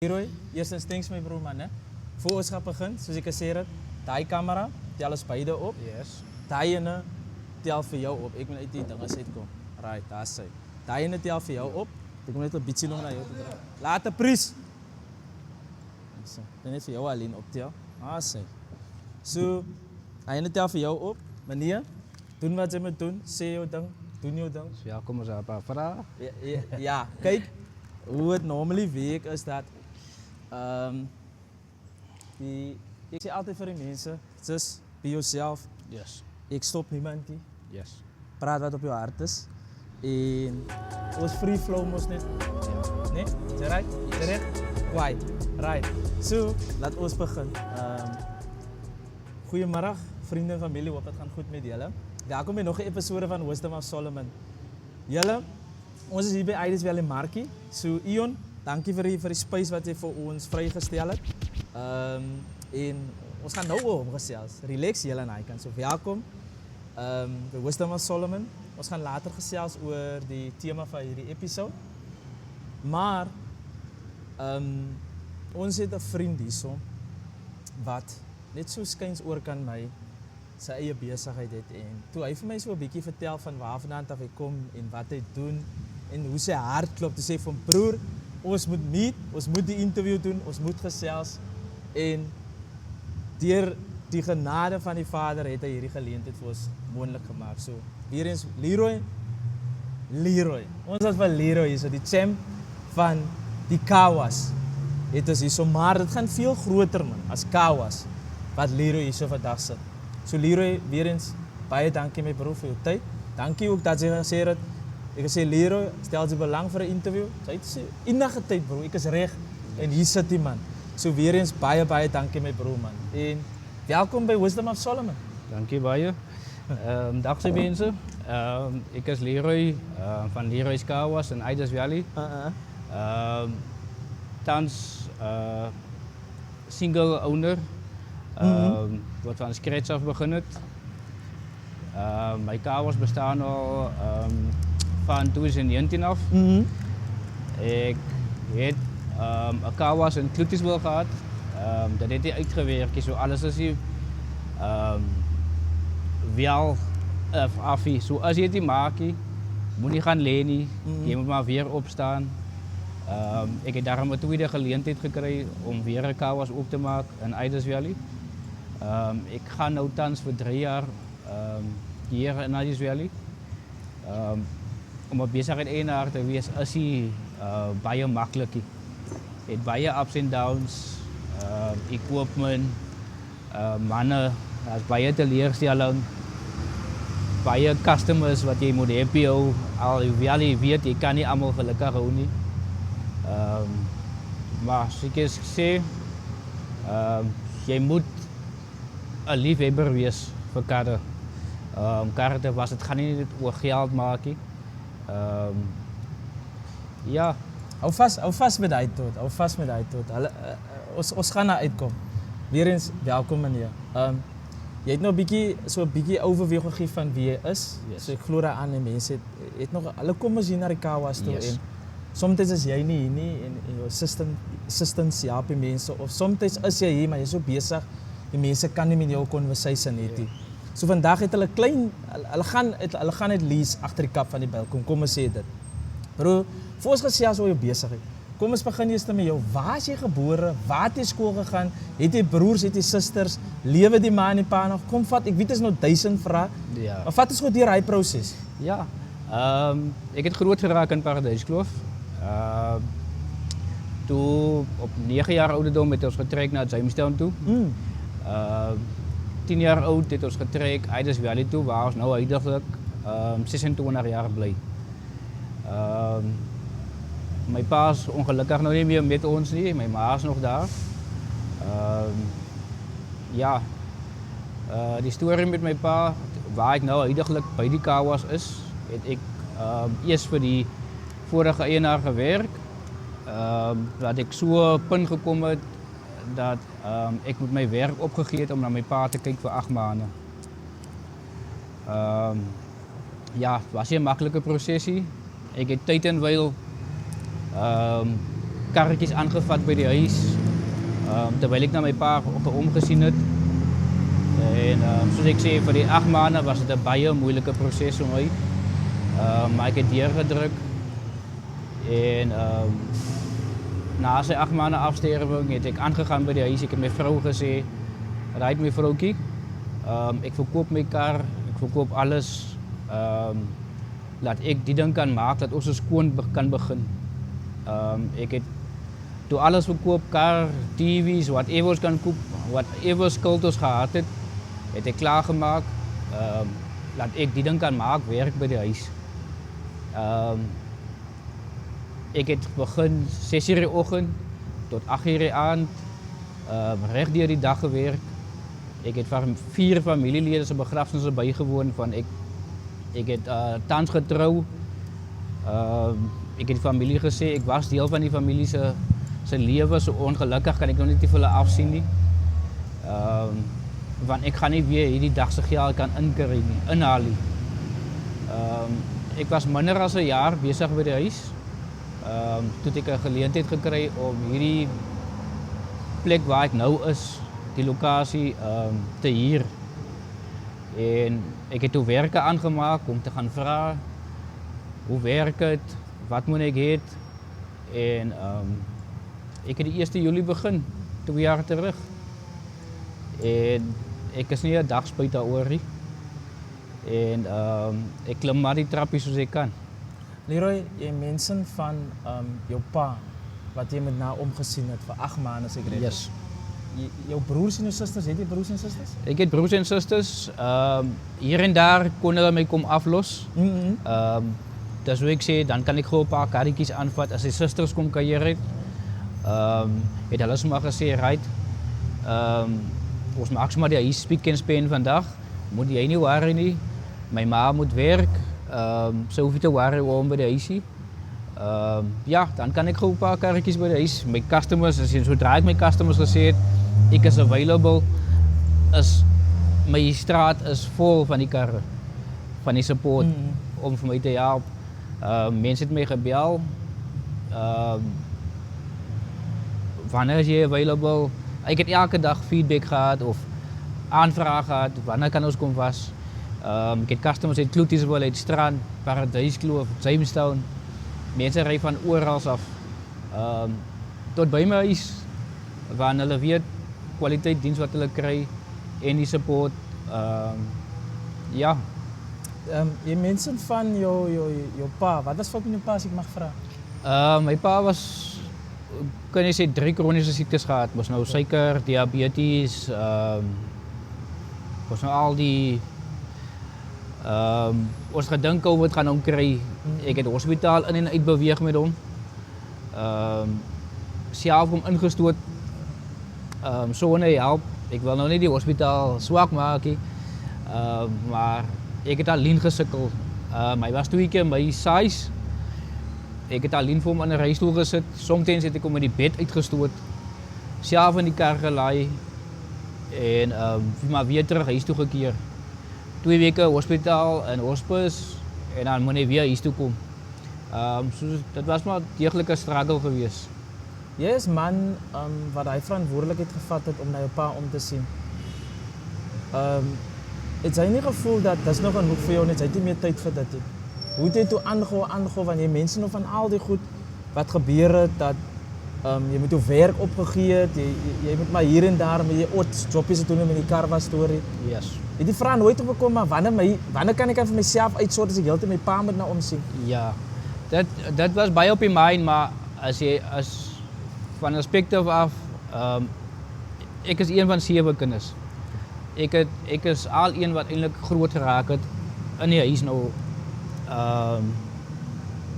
Leroy, eerstens thanks my broer man, hè. Voor ons gaan begin, soos ek gesê het, daai kamera tel ons beide op. Yes. Daai ene tel vir jou op. Ek moet uit die dinge uitkom. Right, daar's hy. Daai ene tel vir jou op. Ek moet net 'n bietjie nog na jou toe draai. Later pries. So, dan net vir jou alleen optel. Daar's hy. So, daai ene tel vir jou op. Meneer, doen wat jy moet doen. Sê jou ding, doen jou ding. So ja, kom ons op vraag. Ja, kyk hoe het normally werk is dat ek sê altyd vir die mense, just be yourself. Yes. Ek stop niemand nie. Yes. Praat wat op jou hart is. En ons free flow mos net. Ja. Nee? Is jy right? Is jy reg? Kwai. Right. So, laat ons begin. Goeiemiddag, vriende en familie, hoop dit gaan goed met julle. Welkom by nog 'n episode van Wisdom of Solomon. Julle, ons is hier by Ides Valley Markie. So Ion, dankie vir die space wat jy vir ons vrygestel het. En ons gaan nou oor gesels. Relax julle aan hy kant. So welkom. The Wisdom of Solomon. Ons gaan later gesels oor die tema van hierdie episode. Maar ons het 'n vriend hierso wat net so skuins oor kan my sy eie besigheid het en toe hy vir my so 'n bietjie vertel van waarvandaan af hy kom en wat hy doen en hoe sy hart klop, toe sê ek van broer, ons moet meet, ons moet die interview doen, ons moet gesels en deur die genade van die Vader het hy hierdie geleentheid vir ons moontlik gemaak. So, weer eens Leroy. Ons het vir Leroy hier, so die champ van die Kawas. Het is hier so, maar dit gaan veel groter man as Kawas wat Leroy hier so vandag sit. So Leroy, weer eens baie dankie my broer vir jou tyd. Dankie ook dat jy gesê het. Ek gesê Leroy, stel jy belang vir 'n interview? Sy het gesê enige tyd broer, ek is reg en hier sit die man. So weer eens baie dankie my broer man. En welkom by Wisdom of Solomon. Dankie baie. Dag se mense. Ek is Leroy van Leroy's Kawas in Ides Valley. Tans single owner. Wat van scratch af begin het. My kawas bestaan al van 2019 af. Ek het 'n kawas in Kloetiswil gehad. Dat het nie uitgewerk, so alles is hier wel afie. So as jy dit maak, moenie gaan lê nie. Jy moet maar weer opstaan. Ek het daarom 'n tweede geleentheid gekry om weer 'n kawas op te maak in Ides Valley. Ek gaan nou tans vir 3 jaar hier in Ides Valley. Om 'n besigheid eienaar te wees is nie baie maklik nie. Het baie ups and downs, equipment, manne, daar's baie teleurstelling, baie customers wat jy moet happy hou, alhoewel jy weet jy kan nie almal gelukkig hou nie. Maar soos ek sê, jy moet 'n liefhebber wees vir karre. Karre was dit gaan nie net oor geld maak nie. Ja, Hou vas met daai tot. Hou vas met daai tot. Hulle ons gaan daar uitkom. Weerens welkom meneer. Jy het nou 'n bietjie overview gegee van wie jy is. Yes. So ek glo daaraan die mense het nog hulle kom as hier na die Kawas toe Yes. en soms is jy nie hier nie en jou assistants help die mense of soms is jy hier maar jy's so besig die mense kan nie met jou conversation hê nie. So vandag het hulle hulle gaan net lees agter die kap van die bil. Kom ons sê dit. Bro, voor ons gesels oor jou besigheid. Kom ons begin eers met jou. Waar is jy gebore? Waar het jy skool gegaan? Het jy broers, het jy susters? Lewe die ma en die pa nog? Kom vat, ek weet dit is nou 1000 vrae. Ja. Maar vat ons gou deur hy proses. Ja. Ek het groot geraak in Paradyskloof. Toe op 9 jaar ouderdom het ons getrek na Jamestown toe. 10 jaar oud het ons getrek Ides Valley toe waar ons nou huidiglik 26 jaar bly. My pa is ongelukkig nou nie meer met ons nie, my ma is nog daar. Ja, die storie met my pa, waar ek nou huidiglik by die Kawas is, het ek eers vir die vorige eienaar gewerk. Dat ek so op 'n punt gekom het dat ek met my werk opgegee het om na my pa te kyk vir 8 maande. Ja, was nie 'n maklike prosesie. Ek het tyd en wyl karretjies aangevat by die huis. Terwyl ek na my pa omgesien het. En soos ek sê, vir die 8 maande was dit 'n baie moeilike proses vir my. Maar ek het deurgedruk. En na sy 8 maande afsterwing het ek aangegaan by die huis. Ek het my vrou gesê, "Right my vroukie, ek verkoop my kar, ek verkoop alles. Laat ek die ding kan maak dat ons skoon kan begin." Ek het toe alles verkoop, kar, TV's, whatever ons kan koop, whatever skuld ons gehad het ek klaargemaak. Laat ek die ding kan maak, werk by die huis. Ek het begin 6:00 die oggend tot 8:00 die aand, reg deur die dag gewerk. Ek het van 4 familielede se begrafnisse bygewoon. Ek het tans getrou. Ek het die familie gesê, ek was deel van die familie se lewe, so ongelukkig kan ek nog nie te hulle afsien nie. Want ek gaan nie weer hierdie dag se geld kan inhaal nie. Ek was minder as 'n jaar besig by die huis. Toe ek 'n geleentheid gekry om hierdie plek waar ek nou is, die lokasie, te huur. En ek het toe werke aangemaak om te gaan vra, hoe werk dit, wat moet ek hê? En ek het die 1 Julie begin, 2 jaar terug. En ek is nie 'n dag spyt daaroor nie. En ek klim maar die trappies soos ek kan. Leroy, jy mense van jou pa, wat jy met na omgesien het vir 8 maande, as ek reg Yes. Jou broers en jou susters, het jy broers en susters? Ek het broers en susters. Hier en daar kon hulle my kom aflos. Dus hoe ek sê, dan kan ek gou 'n paar karretjies aanvat. As die susters kom kuier het, het hulle sommer gesê, "Right, ons maak sommer die huis spiek en span vandag. Moet jy nie worry nie. My ma moet werk. Sy hoef nie te worry om by die huisie. Ja, dan kan ek gou 'n paar karretjies by die huis. My customers, sodra ek my customers gesê het, ek is available, my straat is vol van die karre, van die support om vir my te help. Mense het my gebel. Wanneer is jy available? Ek het elke dag feedback gehad of aanvraag gehad, wanneer kan ons kom was. Ek het customers uit Kloetiswil, uit Strand, Paradyskloof, Jamestown. Mense ry van oral af tot by my huis, waar hulle weet kwaliteit diens wat hulle kry en die support. Ja. Jy mense van jou pa, wat was fout met jou pa as ek mag vra? My pa was, kan jy sê, 3 kroniese siektes gehad. Was nou suiker, diabetes, was nou al die ons gedink COVID gaan hom kry. Ek het hospitaal in en uit beweeg met hom. Self hom ingestoot. Sonder help. Ek wil nou nie die hospitaal swak maak nie. Maar ek het alleen gesukkel. Hy was 2 keer my size. Ek het alleen vir hom in 'n reistool gesit. Soms het ek hom in die bed uitgestoot. Self in die kar gelaai. En maar weer terug huis toe gekeer. 2 weke hospitaal en hospice en dan moet hy weer huis toe kom. So dit was maar deeglik 'n struggle geweest. Jy is man wat hy verantwoordelikheid gevat het om na jou pa om te sien. Het jy nie gevoel dat dis nog genoeg vir jou net, jy het nie meer tyd vir dit nie? Hoe het jy toe aangehou, want jy mense nog van al die goed wat gebeur het, dat jy met jou werk opgegee het, jy moet maar hier en daar met jy jobbies doen met die karwa storie. Yes. Het die vraag nooit opgekom, maar wanneer kan ek vir myself uitsort as ek heeltyd my pa moet na omsien? Ja, dat was baie op die mind, maar as van 'n perspektief af, ek is een van 7 kinders. Ek is al een wat eintlik groot geraak het in die huis nou.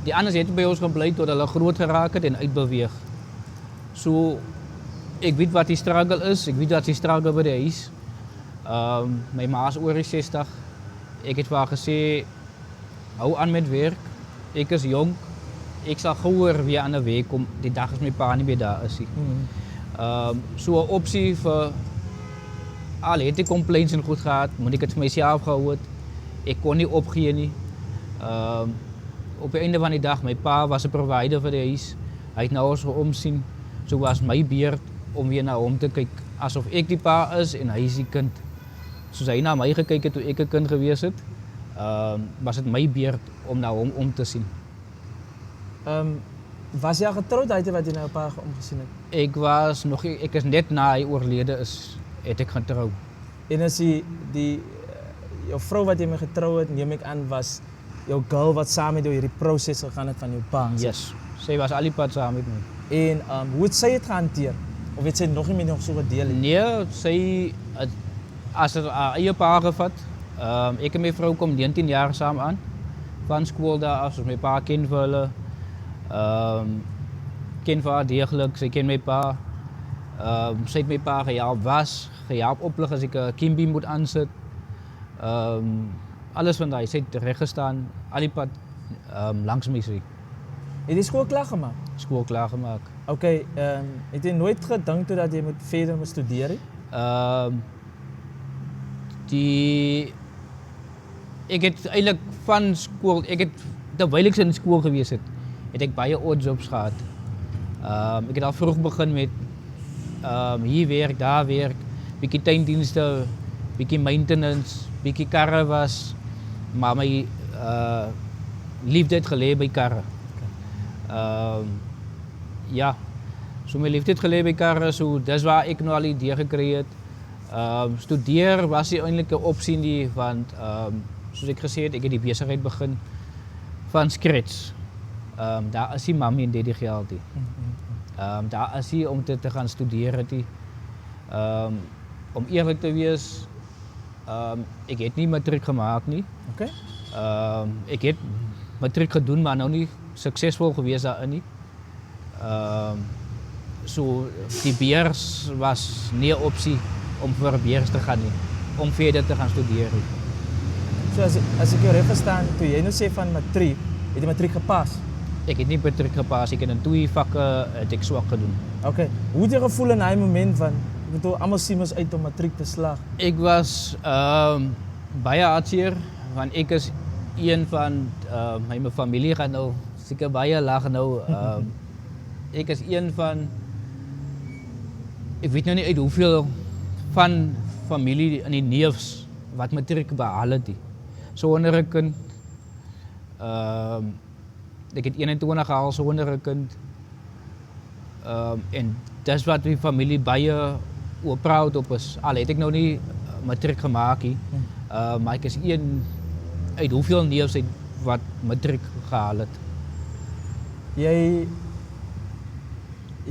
Die anders het by ons gebly tot hulle groot geraak het en uitbeweeg. So ek weet wat die struggle is, ek weet wat die struggle by die huis. My ma is oor die 60. Ek het vir haar gesê, hou aan met werk. Ek is jonk. Ek sal gouer weer aan 'n weg kom die dag as my pa nie meer daar is nie. So 'n opsie vir al het ek complaints en goed gehad, moet ek dit vir myself gehou het. Ek kon nie opgee nie. Op die einde van die dag, my pa was 'n provider vir die huis. Hy het nou as omsien, so was my beurt om weer na hom te kyk, asof ek die pa is en hy is die kind. Soos hy na my gekyk het toe ek 'n kind gewees het, was dit my beurt om na hom om te sien. Was jy al getroud uit wat jy nou 'n paar omgesien het? Ek is net na hy oorlede is, het ek getrou. En as jou vrou wat jy mee getrou het, neem ek aan, was jou girl wat saam met jou hierdie proses gegaan het van jou pa. Yes, sy was al die pad saam met my. En hoe het sy het gehanteer? Of het sy nog nie met nog so gedeel het? Nee, sy het as haar eie pa gevat. Ek en my vrou kom 19 jaar saam aan. Van skool daar af, soos my pa ken vir hulle. Ken vir haar deeglik, sy ken my pa. Sy het my pa gehelp oplig as ek 'n kimby moet aansit. Alles van daai, sy het reg gestaan, al die pad langs my sy. Het jy skool klaar gemaak? Skool klaar gemaak. Okay, het jy nooit gedink toe dat jy verder moet studeer nie? Ek het eintlik van skool, terwyl ek in skool gewees het, het ek baie odd jobs gehad. Ek het al vroeg begin met hier werk, daar werk, bietjie tuindienste, bietjie maintenance, bietjie karre was, maar my liefde het gelê by karre. Ja, so my liefde het gelê by karre, so dis waar ek nou al die idee gekry het. Studeer was nie eintlik 'n opsie nie, want soos ek gesê het, ek het die besigheid begin van scratch. Daar is nie mami en daddy geld nie. Daar is nie om te gaan studeer het nie. Om eerlik te wees, ek het nie matriek gemaak nie. Okay. Ek het matriek gedoen, maar nou nie suksesvol gewees daarin nie. So die beurs was nie 'n opsie om vir 'n beurs te gaan nie, om verder te gaan studeer nie. So as ek jou reg verstaan, toe jy nou sê van matriek, het jy matriek gepas? Ek het nie matriek gepas, ek het in 2 vakke het ek swak gedoen. Okay. Hoe het jy gevoel in daai moment van, ek bedoel, almal sien ons uit om matriek te slag? Ek was baie hartseer, want ek is een van my familie gaan nou seker baie lag nou. Ek is een van, ek weet nou nie uit hoeveel van familie in die neefs wat matriek behaal het. Sonder 'n kind. Ek het 21 gehaal sonder 'n kind. En dis wat die familie baie oor proud op is. Al het ek nou nie matriek gemaak nie. Maar ek is een uit hoeveel neefs het wat matriek gehaal het. Jy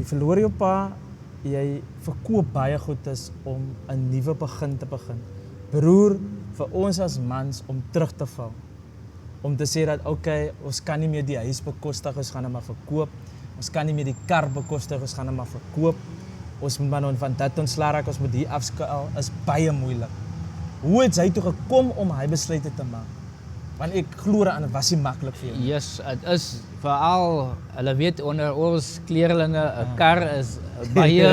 verloor jou pa, jy verkoop baie goedes om 'n nuwe begin te begin. Broer, vir ons as mans om terug te val. Om te sê dat okay, ons kan nie meer die huis bekostig, ons gaan hom maar verkoop. Ons kan nie meer die kar bekostig, ons gaan hom maar verkoop. Ons moet maar nou van dit ontslaa raak, ons moet hier afskaal, is baie moeilik. Hoe het jy toe gekom om hy besluite te maak? Want ek glo aan, dit was nie maklik vir jou. Yes, het is veral, hulle weet onder ons kleerlinge, 'n kar is baie,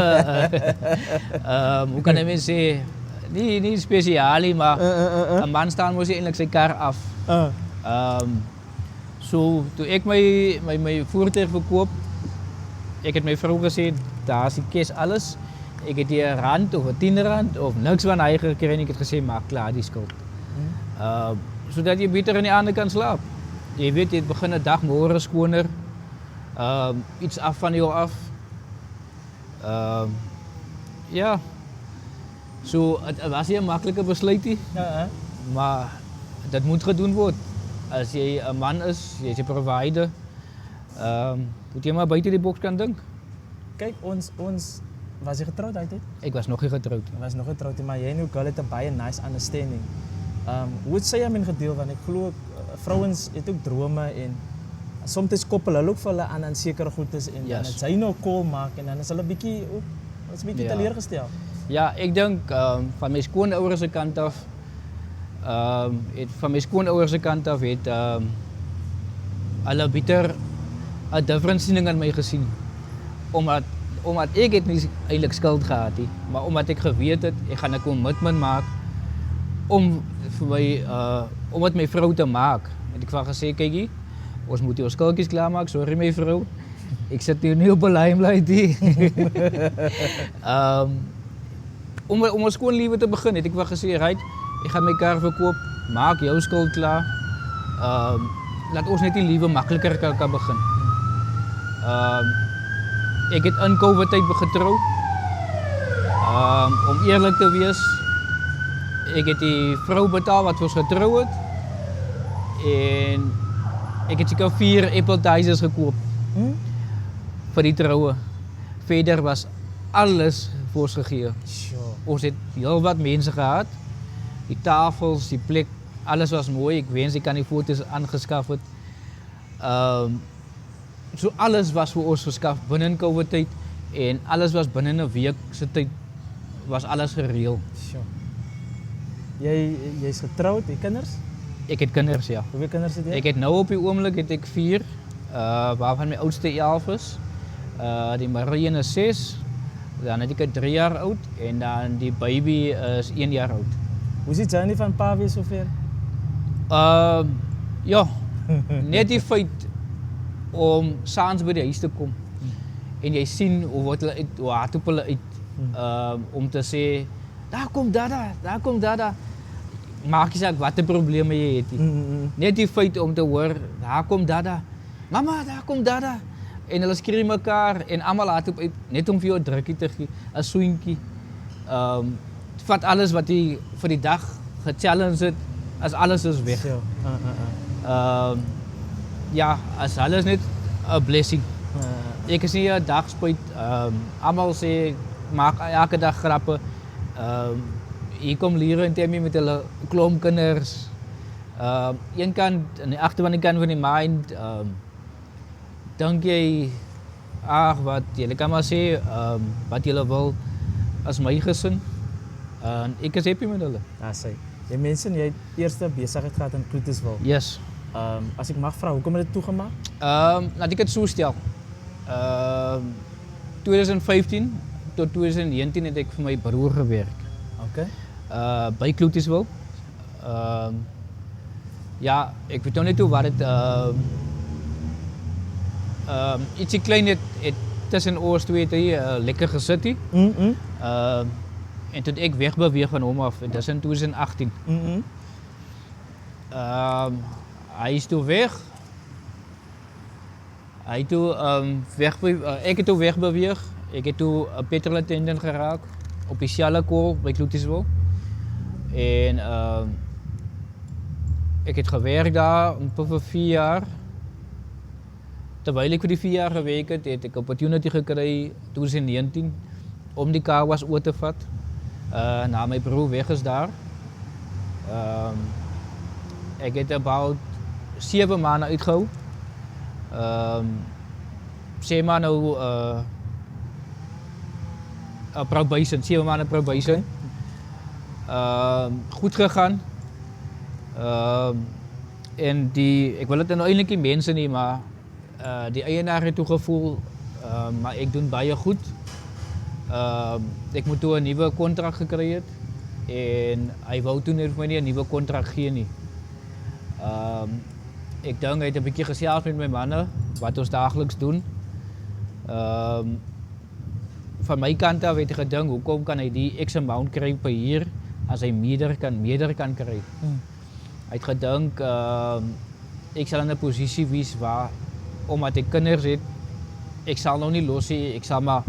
hoe kan ek mens sê, nie spesiaal nie, maar 'n man staan mos eintlik sy kar af. So toe ek my voertuig verkoop, ek het my vrou gesê, daar is die kes alles. Ek het hier R1 of R10 of niks van hy gekry en ek het gesê, maak klaar die skuld. Sodat jy beter in die aande kan slaap. Jy weet, jy begin 'n dag môre skoner, iets af van jou af. Ja, so het was nie 'n maklike besluit nie, maar dit moet gedoen word. As jy 'n man is, jy is 'n provider, moet jy maar buite die boks kan dink. Kyk, ons was jy getroud uit? Ek was nog nie getroud. Was nog getroud, maar jy en jou girl het 'n baie nice understanding. Hoe het sy hom gedeel, want ek glo vrouens het ook drome en soms koppel hulle ook vir hulle aan sekere goedes en dan het sy nou 'n call maak en dan is hulle bietjie teleurgestel. Ja, ek dink van my skoonouers se kant af het hulle bitter 'n different siening aan my gesien. Omdat ek het nie eintlik skuld gehad nie, maar omdat ek geweet het ek gaan 'n commitment maak om vir my om met my vrou te maak. Het ek van gesê, kykie, ons moet jou skuldjies klaarmaak, sorry my vrou. Ik zit hier nu op een limelight hier. Om een schoon leven te beginnen, heb ik wel gezegd, right, ik ga mijn kar verkoop, maak jouw schuld klaar. Laat ons net die leven makkelijker kan beginnen. Ik heb in COVID-tijd getrouwd. Om eerlijk te wees, ik heb die vrouw betaald wat we getrouwd. En ik heb zeker 4 appetizers gekoopt. Voor die trouwen. Verder was alles voor ons gegeven. Sure. Ons heeft heel wat mensen gehad. Die tafels, die plek, alles was mooi. Ik wens, ik kan die foto's aangeschaft. So alles was voor ons geschaft binnen COVID-tijd. En alles was binnen een week tijd was alles geregeld. Sure. Jy is getrouwd, jy kinders? Ik heb kinders, ja. Hoeveel kinders het jy? Ik heb nu op die ogenblik heb ik 4, waarvan mijn oudste 11 is. Die Marine is 6, dan heb ik een 3 jaar oud en dan die baby is 1 jaar oud. Hoe is die journey van pa weer zover? Ja, net die feit om s'avonds bij de huis te komen. En jy sien hoe word hulle uit, hoe hardloop hulle uit. Om te zeggen, daar komt Dada. Maak je saak wat de problemen je hebt. Net die feit om te horen, daar komt Dada. Mama, daar komt Dada. En hulle schreeuwen elkaar en allemaal hardloop uit, net om voor jou een drukje te geven, een swingkie. Het vat alles wat hij voor die dag gechallenged heeft, als alles is weg. Ja, als alles net een blessing. Ik is niet een dag spijt. Allemaal zeggen, maak elke dag grappen. Je komt leren in Temie met de klompkinders. Een kant, aan de achterkant van die mind, denk je, wat jullie kan maar zeggen, wat jullie wil als mijn gezin. Ik is happy met hulle. Ja, sê. Jy mense, jy het eerste besigheid gehad in Kloetiswil. Yes. As ek mag vra, hoekom het dit toegemaak? Laat ik het zo stellen. 2015 tot 2019 heb ik voor mijn broer gewerkt. Okay. Bij Kloetiswil. Ja, ik weet nog niet hoe wat het. Ietsje klein het tussen ons twee lekker gezet. En toen ik wegbeweeg van hom af, dat is in 2018. Hij is toen weg. Hij toen ik heb toen wegbeweeg. Ik heb toen een petrolattendant geraakt op die Shalakool bij Kloetiswil. En ik heb gewerkt daar voor 4 jaar. Terwijl ik voor die 4 jaar gewerkt heb, heb ik een opportunity gekregen 2019 om die car was over te vatten. Na mijn broer weg is daar. Ik heb about 7 maanden uitgehouden. Zeg maar nou probation, 7 maanden probation. Goed gegaan. En ik wil het nou eigenlijk niet mensen niet, maar die eigenaar heeft toen gevoel, maar ik doe baie goed. Ik moet toen een nieuwe contract gekregen en hij wou toen net voor mij een nieuwe contract geven. Ik denk, hij heeft een beetje gesjeld met mijn mannen, wat we dagelijks doen. Van mijn kant af weet ik gedacht, hoe kan hij die x amount krijgen per jaar als hij meerdere kan krijgen. Hij heeft gedacht, ik zal in een positie wezen waar, omdat ik kinderen zit, ik zal nog niet los zien, ik zal maar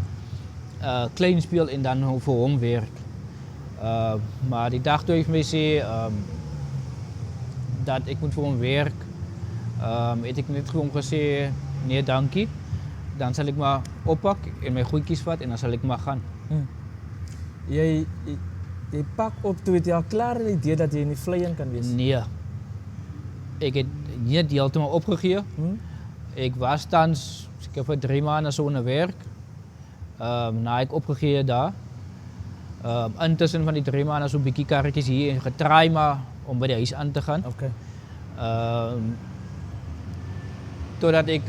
klein spelen en dan voor hem werk. Maar die dag toen heeft mij gezegd dat ik moet voor hem werk. Heb ik net gewoon gezegd, nee dankie. Dan zal ik maar oppakken en mijn goedjes vat en dan zal ik maar gaan. Jy pak op toe het jy al klaar die idee dat jy in die vleien kan wees? Nee. Ik heb niet helemaal opgegeven. Ik was dan, ik heb voor 3 maanden zo naar werk. Na ik opgegeven daar. Intussen van die 3 maanden zo'n beetje karretjes hier en getraai maar om bij de huis aan te gaan. Okay. Totdat ik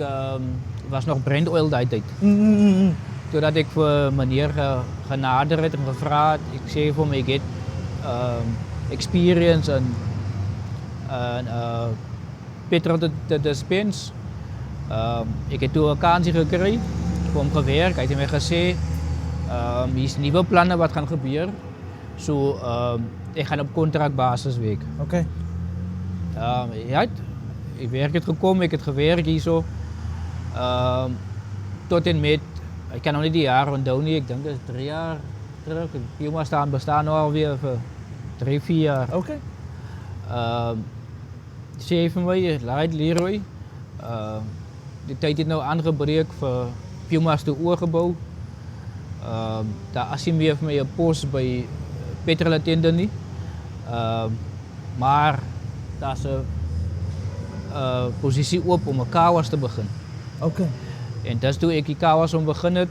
was nog brand oil die tijd. Totdat ik voor meneer genaderd heb en gevraagd, ik zei voor mij, ik heb experience en petrol te dispense. Ek het toe 'n kansie gekry, vir hom gewerk. Hy het my gesê, hier's nuwe planne wat gaan gebeur. So ek gaan op kontrakbasis werk. Okay. Ja, ek werk het gekom, ek het gewerk hierso. Tot en met, ek kan nog nie die jaar onthou nie, ek dink dit is 3 jaar terug. Piuma bestaan nou alweer vir 3, 4 jaar. Okay. Sê vir my, Leroy, die tyd het nou aangebreek vir Piuma's toe oorgebou. Daar is nie meer vir my 'n pos by petrol attendant nie. Maar daar's 'n posisie oop om 'n kawas te begin. Okay. En dis toe ek die kawas om begin het,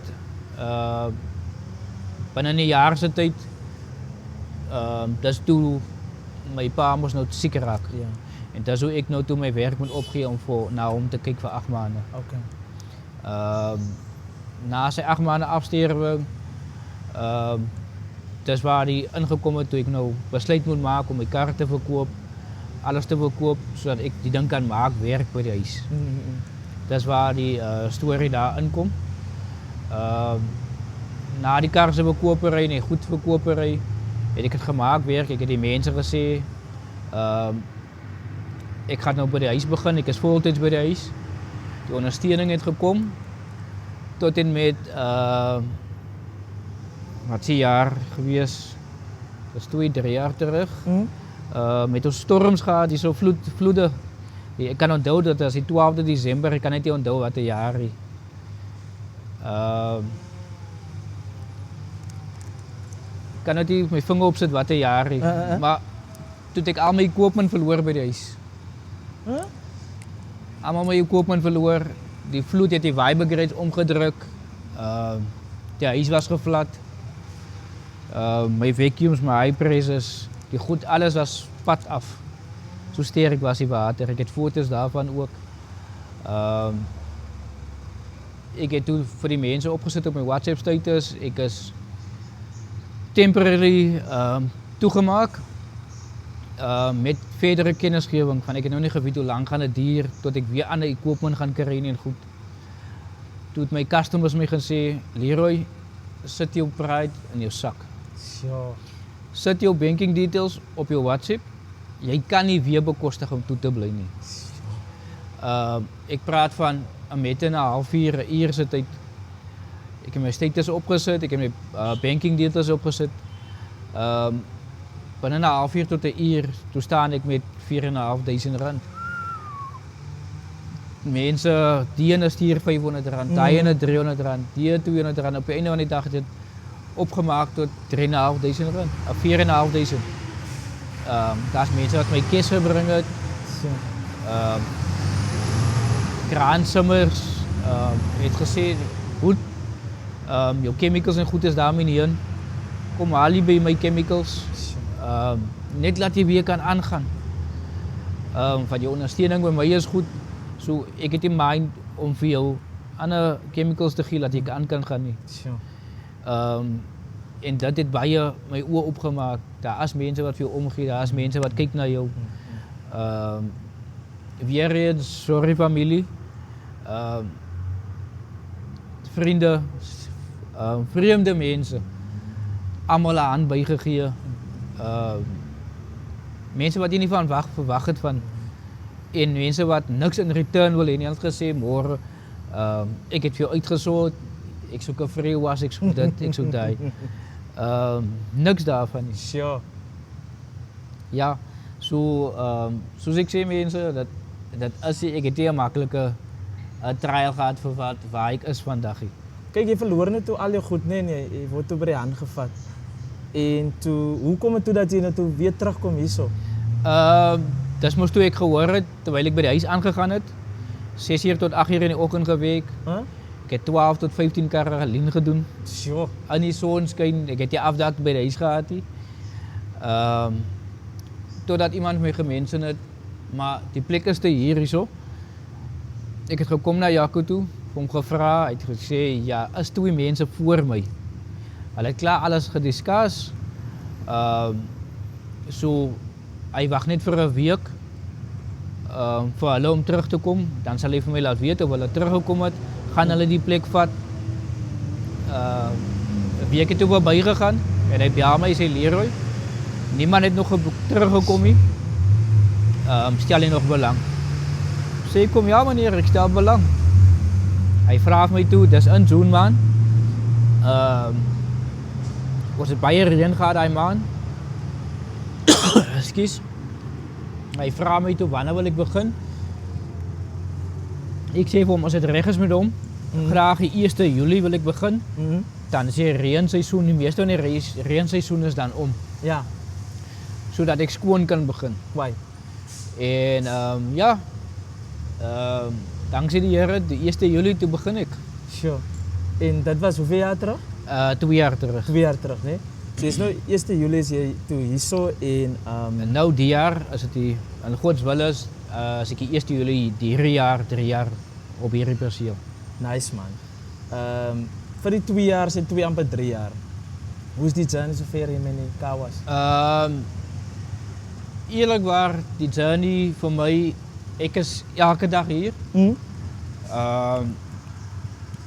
binne 'n jaar se tyd, dis toe my pa moes nou siek raak. Ja. En dis hoe ek nou toe my werk moet opgee om na hom te kyk vir 8 maande. Okay. Na sy 8 maande afsterwing, dis waar hy ingekom het toe ek nou besluit moet maak om my kar te verkoop, alles te verkoop, sodat ek die ding kan maak, werk by die huis. Dis waar die storie daar inkom. Na die kar se verkopery en die goedverkopery, het ek het gemaak werk, ek het die mense gesê, ek gaan nou by die huis begin, ek is voltyds by die huis. Die ondersteuning het gekom, tot en met, wat is die jaar gewees, dat is 2, 3 jaar terug. Met ons storms gehad, die so vloede. Ek kan onthou dat as die 12de Desember, ek kan net nie onthou wat 'n jaar is. Ek kan net nie my vinger opsit wat 'n jaar is. Maar toe het ek al my koopman verloor by die huis. Almal my koopman verloor. Die vloed het die Weibergrades omgedruk. Die huis was gevlad. My vacuums, my high presses, die goed, alles was pad af. So sterk was die water. Ek het foto's daarvan ook. Ek het toe vir die mense opgesit op my WhatsApp status. Ek is temporary toegemaak. Met verdere kennisgewing van ek het nou nie geweet hoe lank gaan dit duur tot ek weer ander equipment gaan kry en goed. Toe het my customers my gesê, Leroy, sit jou pride in jou sak. Ja. Sit jou banking details op jou WhatsApp. Jy kan nie weer bekostig om toe te bly nie. Ek praat van 'n mette en 'n halfuur, 'n uur se tyd. Ek het my status opgesit, ek het my banking details opgesit. Binne 'n halfuur tot 'n uur, toe staan ek met R4.500. Mense, die ene stuur R500, die ene R300, die R200. Op die einde van die dag het dit opgemaak tot R3.500, of R4.500. Daar's mense wat my cash gebring het. Kraansimmers het gesê, goed, jou chemicals en goed is daarmee nie in. Kom haal jy by my chemicals. Net laat jy weer kan aangaan. Van jou ondersteuning by my is goed. So ek het in mind om vir jou ander chemicals te gee dat jy aan kan gaan nie. En dit het baie my oë opgemaak. Daar is mense wat vir jou omgee, daar is mense wat kyk na jou. Weer eens, sorry familie. Vriende, vreemde mense. Almal 'n hand bygegee. Mense wat jy nie van verwag het van. En mense wat niks in return wil hê nie. Hulle het gesê môre, ek het vir jou uitgesorg. Ek soek 'n vrou was, ek soek dit, ek soek daai. Niks daarvan nie. Sure. Ja, so soos ek sê mense, dat is ek het nie 'n maklike trial gehad vir waar ek is vandag. Kyk, jy verloor net toe al jou goed, nee, jy word toe by die hand gevat. En toe, hoe kom dit toe dat jy nou toe weer terugkom hierso? Dis mos toe ek gehoor het, terwyl ek by die huis aangegaan het, 6 tot 8 in die oggend gewerk. Ek het 12 tot 15 karalien gedoen. Sure. In die sonskyn, ek het nie afdak by die huis gehad nie. Totdat iemand my gemention het, maar die plek is te hier hierso. Ek het gekom na Jaco toe, hom gevra, hy het gesê, ja, is 2 mense voor my. Hulle het klaar alles gediscuss. So hy wag net vir 'n week. vir hulle om terug te kom, dan sal hy vir my laat weet of hulle teruggekom het, gaan hulle die plek vat. 'n week het toe voorbij gegaan en hy bel my, sê Leroy, niemand het nog teruggekom nie. Stel jy nog belang? Sê ek kom, ja meneer, ek stel belang. Hy vraag my toe, dis in June maand. Was het baie reën gehad daai maand. Ekskuus. Hy vraag my toe, wanneer wil ek begin? Ek sê vir hom, as dit reg is met hom, graag die 1 Julie wil ek begin. Dan is die reenseisoen, die meeste van die reenseisoen is dan om. Ja, Sodat ek skoon kan begin. kwai. En dankzij die Here, die 1 Julie toe begin ek. Sure. En dit was hoeveel jaar terug? 2 jaar terug. 2 jaar terug, nee? So is nou 1 Julie is jy toe hierso en En nou die jaar, as dit die in Gods wil is, as ek die 1 Julie die 3 jaar op hierdie perseel. nice man. Vir die 2 jaar, sê 2 amper 3 jaar. Hoe is die journey sover jy met die Kawas? Eerlikwaar, die journey vir my, ek is elke dag hier.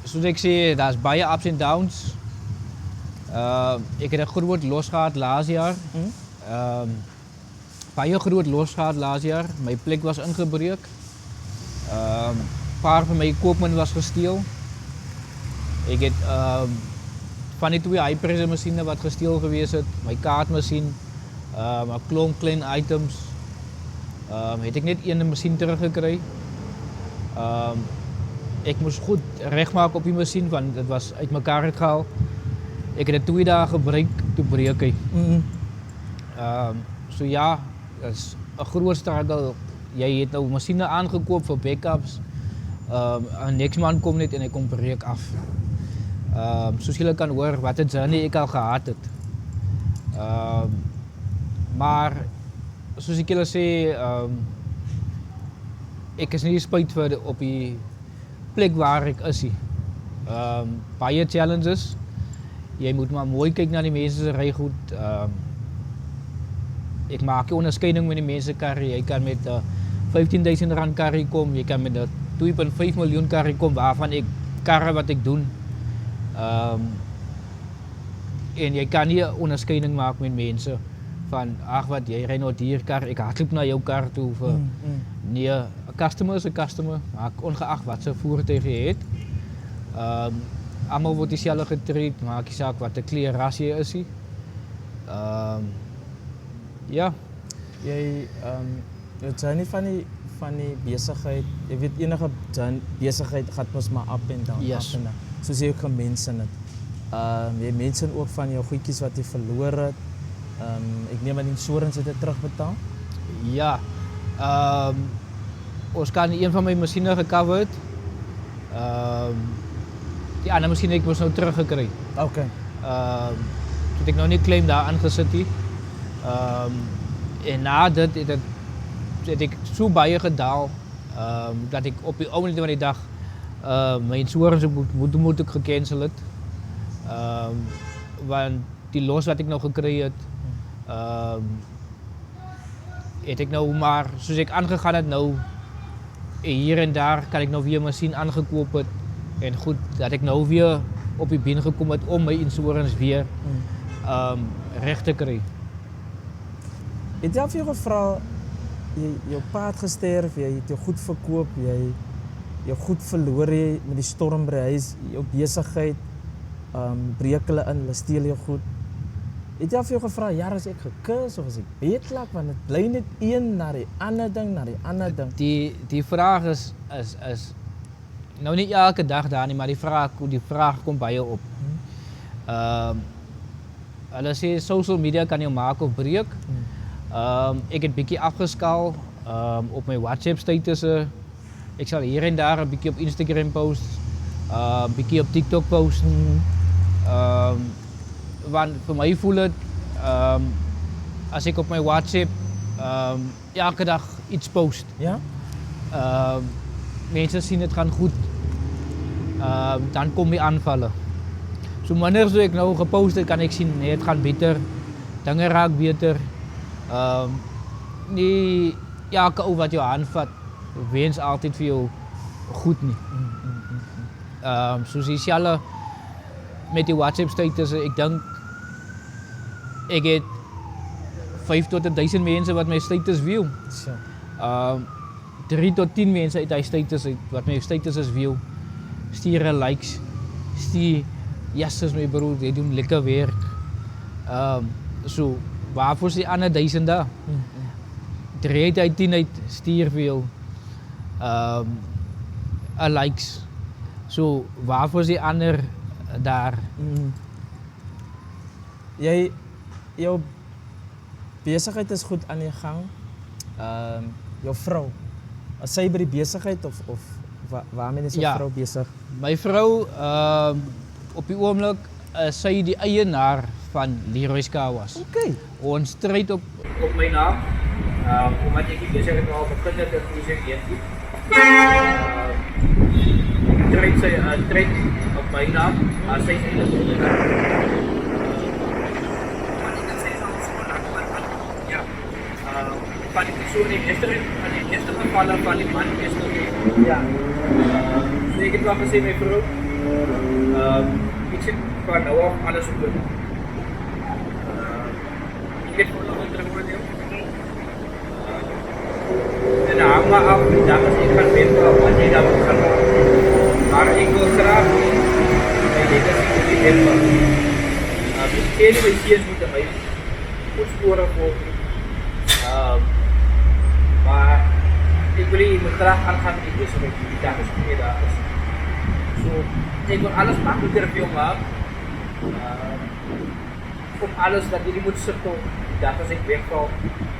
Soos ek sê, daar's baie ups en downs. Ek het 'n groot los gehad laas jaar. Baie groot los gehad laas jaar. My plek was ingebreek. Paar van my koopman was gesteel. Ek het van die 2 high pressure masjiene wat gesteel gewees het, my kaartmasjien, 'n klomp klein items. Het ek net een masjien teruggekry. Ek moes goed regmaak op die masjien want dit was uitmekaar uitgehaal. Ek het dit 2 dae gebruik, toe breek hy. So ja, dit is 'n groot struggle. Jy het nou masjiene aangekoop vir backups. En niks man kom net en hy kom breek af. Soos julle kan hoor wat 'n journey ek al gehad het. Maar soos ek julle sê, ek is nie spyt vir op die plek waar ek is nie. Baie challenges. Jy moet maar mooi kyk na die mense se rygoed. Ek maak 'n onderskeiding met die mense karry. Jy kan met 'n R15,000 karry kom, jy kan met 'n 2.5 miljoen karry kom waarvan ek karre wat ek doen. En jy kan nie 'n onderskeiding maak met mense van ag wat jy ry nou die kar, ek hardloop na jou kar toe vir nee, 'n customer is 'n customer, maak ongeag wat se voertuig jy het. Almal word dieselfde getreat, maak nie saak wat 'n kleur ras jy is nie. Ja, Jy jou journey van die besigheid, jy weet enige besigheid gaan mos maar up en down, Yes. up en down. Soos jy ook gemense het. Jy mense ook van jou goedjies wat jy verloor het. Ek neem aan die insurance het dit terugbetaal. ja. Ons kan een van my masjiene gecover het. Die ander masjien het ek mos nou teruggekry. Okay. Toe het ek nou nie claim daar aangesit nie. En na dit het ek so baie gedaal dat ek op die oomblik van die dag my insurance moet ek gecancel het. Want die los wat ek nou gekry het, het ek nou maar, soos ek aangegaan het nou, hier en daar kan ek nou weer 'n masjien aangekoop het. En goed, dat ek nou weer op die been gekom het om my insurance weer reg te kry. Het jy al vir jou gevra, jou pa het gesterf, jy het jou goed verkoop, jy jou goed verloor jy met die storm by die huis, jou besigheid, breek hulle in, hulle steel jou goed. Het jy al vir jou gevra, ja, as ek gekus of as ek beetlak, want dit bly net een na die ander ding. Die vraag is nou nie elke dag daar nie, maar die vraag kom baie op. Hulle sê social media kan jou maak of breek. Ek het bietjie afgeskaal op my WhatsApp statusse. Ek sal hier en daar 'n bietjie op Instagram post, bietjie op TikTok post. Want vir my voel dit as ek op my WhatsApp elke dag iets post. Ja? Mense sien dit gaan goed. Dan kom die aanvalle. So wanneer so ek nou gepost het, kan ek sien nee, dit gaan beter. Dinge raak beter. Nie elke ou wat jou aanvat wens altyd vir jou goed nie. Soos dieselfde met die WhatsApp status, ek dink ek het 5 tot 1000 mense wat my status view. So. 3 tot 10 mense uit hy status wat my status is view. Stuur likes, stuur Jesus my broer, jy doen lekker werk. So waarvoor is die ander duisende? 3 uit 10 uit stuur vir jou likes. So waarvoor is die ander daar? Jou besigheid is goed aan die gang. Jou vrou, is sy by die besigheid of waarmee is jou vrou besig? My vrou op die oomblik is sy die eienaar van Leroy's Car Wash. Okay. Ons stryd op my naam, omdat ek die besigheid al begin het in 2019. Stryd op my naam, maar sy is eintlik eienaar. Van die persoon die eerste gevalle van die man is nog nie. Ja. So ek het wel gesê my vrou, ek sit van nou af alles op doen. Ek het voor nog een terugoordeel. En dan hang maar af, dan as ek gaan weet wat jy dan moet gaan maken. Maar ek wil graag nie, my legacy moet die helpen. Die tweede my seers moet my voetsporen volgen. Maar ek wil nie, ek moet graag aangaan met die besigheid die dag is nie daar is. So, ek wil alles makkelijker vir jou maak. Om alles dat jy nie moet sukkel, die dag as ek wegval,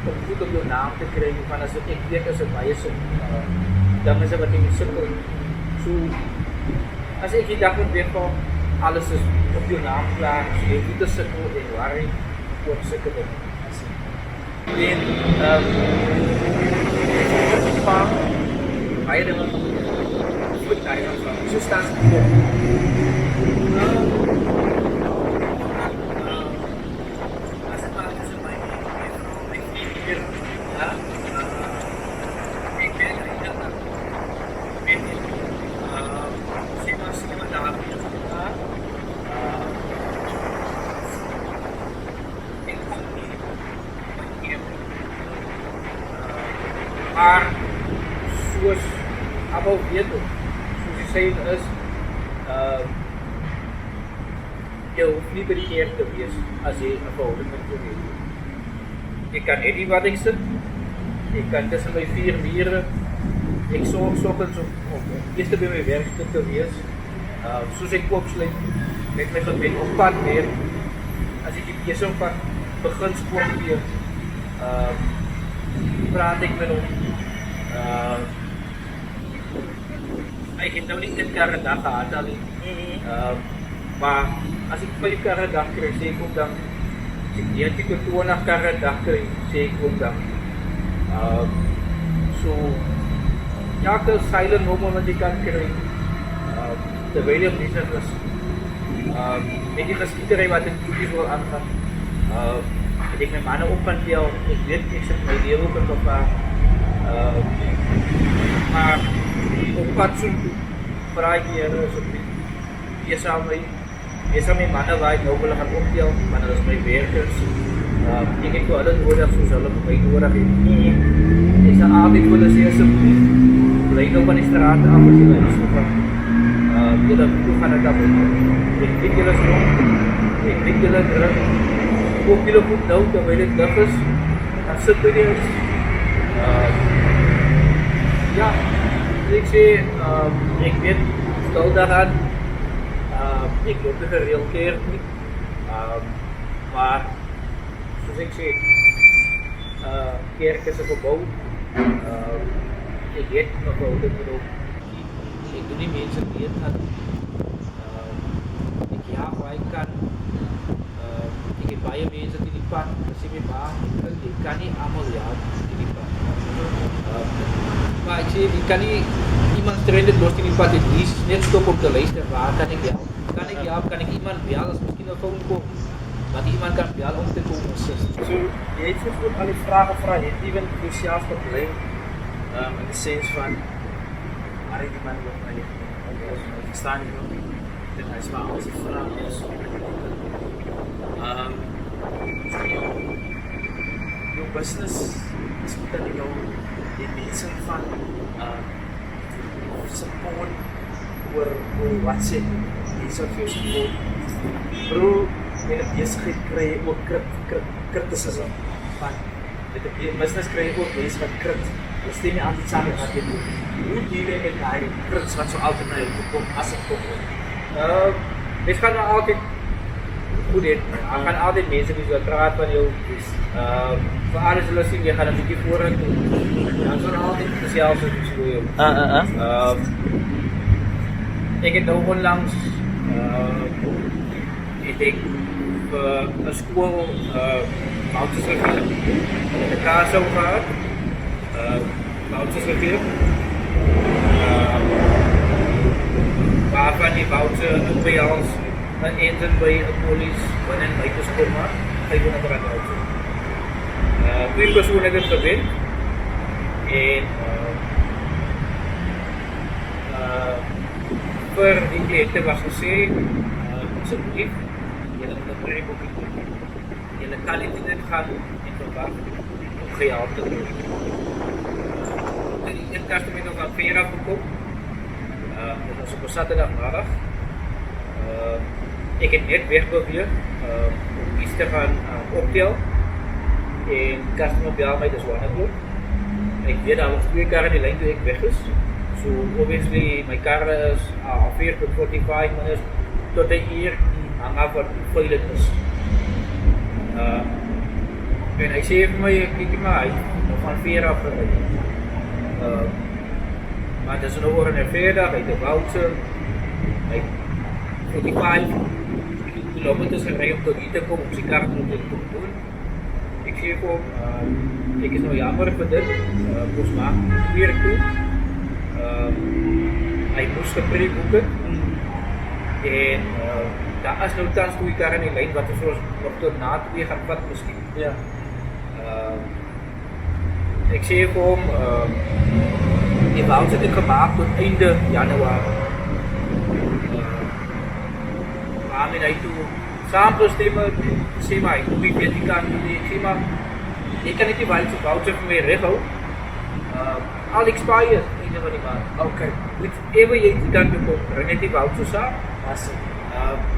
om goed op jou naam te kry, van as ek weet as het baie dan is het wat jy moet sukkel. So, as ek die dag moet wegval, alles is op jou naam klaar, so jy moet te sukkel en worry oor sulke dinge. En baie dinge goed daar gaan van. So staan ze op. As het maar is my vrou, my vriendin, ja. Ek ben eintlik met sy was nie daar nie. Maar soos almal weet ook, soos die saying is, jy hoef nie by die kerk te wees as jy 'n verhouding met God het. Ek kan net nie wat ek sit, ek kan tussen my 4 mure, ek sorg soggens om eers by my werk te wees, soos ek opsluit met my gebed op pad weer, as ek die besig van begin sport weer, praat ek met hom. Ek het nou nie 10 keer 'n dag gehad al nie. Maar as ek 5 keer 'n dag kry, sê ek ook dan, as ek 19 tot 20 keer 'n dag kry, sê ek ook dan. So, elke silent moment wat jy kan kry, terwyl jy besig is, met die geskietery wat in toekies wil aangaan, het ek my manne op kan tel, ek weet ek sit my lewe op in gevaar, maar op pad soen toe, vraag die Here asseblief, wees aan my manne waar ek nou wil gaan optel, want hulle is my werkers, ek het vir hulle nodig soos hulle vir my nodig het. Ek sal altyd vir hulle sê asseblief, bly nou van die straat af as julle is gevat. Julle toe gaan ek daarop. Ek weet julle is rond, ek weet julle druk, koop julle goed nou terwyl dit lig is, dan sit by die huis. Ja, ek sê, ek weet, stil daaraan, ek loop nie gereeld kerk nie, maar soos ek sê, kerk is 'n gebou, ek weet nog wel dit moet ook, ek doen nie mense weet dat, ek jaag waar ek kan, ek het baie mense in die pad, as jy my baas, ek kan nie almal jaag in die pad. Maar ek sê, ek kan nie iemand stranded los in die pad, net stop om te luister, waar kan ek help? Kan ek iemand bel, as miskien 'n phone kom, dat iemand kan bel om te kom assist. So, jy het so goed al die vrae gevra, jy het ewen jouself geblei, In de sens van, waar die man ook naar je verstaan je wel. En hij is maar alles een vraag is. Jouw business is goed dat jou die mensen van support oor WhatsApp, die sal vir jou support. Bro, met 'n besigheid kry jy ook kritisisme van met 'n business kry jy ook mense wat krit. Hulle stem nie altyd saam met wat jy doen. Hoe deel jy met daai krits wat so altyd na jou toe kom as dit kom? Dit gaan nou altyd goed hê. Er gaan altyd mense wie so praat van jou. Vir alles hulle sien jy gaan 'n bietjie vorentoe. Dan sal altyd gesels oor so jou. Ek het nou onlangs ek vir 'n skool vouchers gegee. In die Kaso gehad. Vouchers gegee. Waarvan die voucher by ons en eendag by 'n polisie wanneer my geskool maar hy wou net raak voucher. Twee persone het dit gewen en vir die kliënte was gesê asseblief julle moet 'n pre-booking doen. Julle kan nie net gaan en verwag om gehelp te word. Die customer het nog aan Vera gekom. Dit was op 'n Saterdagmiddag. Ek het net wegbeweeg om iets te gaan optel. En customer bel my dis 1:00. Ek weet daar was 2 karre in die lyn toe ek weg is. So obviously my karre is 4:45 minutes tot 'n uur hang af wat veel dit is. En hy sê vir my kyk maar hy van 4 af gery. Maar dis nou oor 'n vrydag, hy het 'n voucher. Hy 45 kilometers gery om tot hier te kom om sy kar te doen. Ek sê vir hom, ek is nou jammer vir dit, moes maak weer toe. Hy moes gepreboek het. En daar is nou tans 2 karre in die lyn wat ons nog tot na 2 gaan vat miskien. Ja. Ek sê vir hom, die voucher het gemaak tot einde Januarie. Waarmee hy toe saamgestem het, sê maar, hoe weet jy kan doen, ek sê maar, ek kan net die voucher vir my reghou. Al expires, einde van die maand. Okay. Whatever jy kan doen, bring net die voucher saam.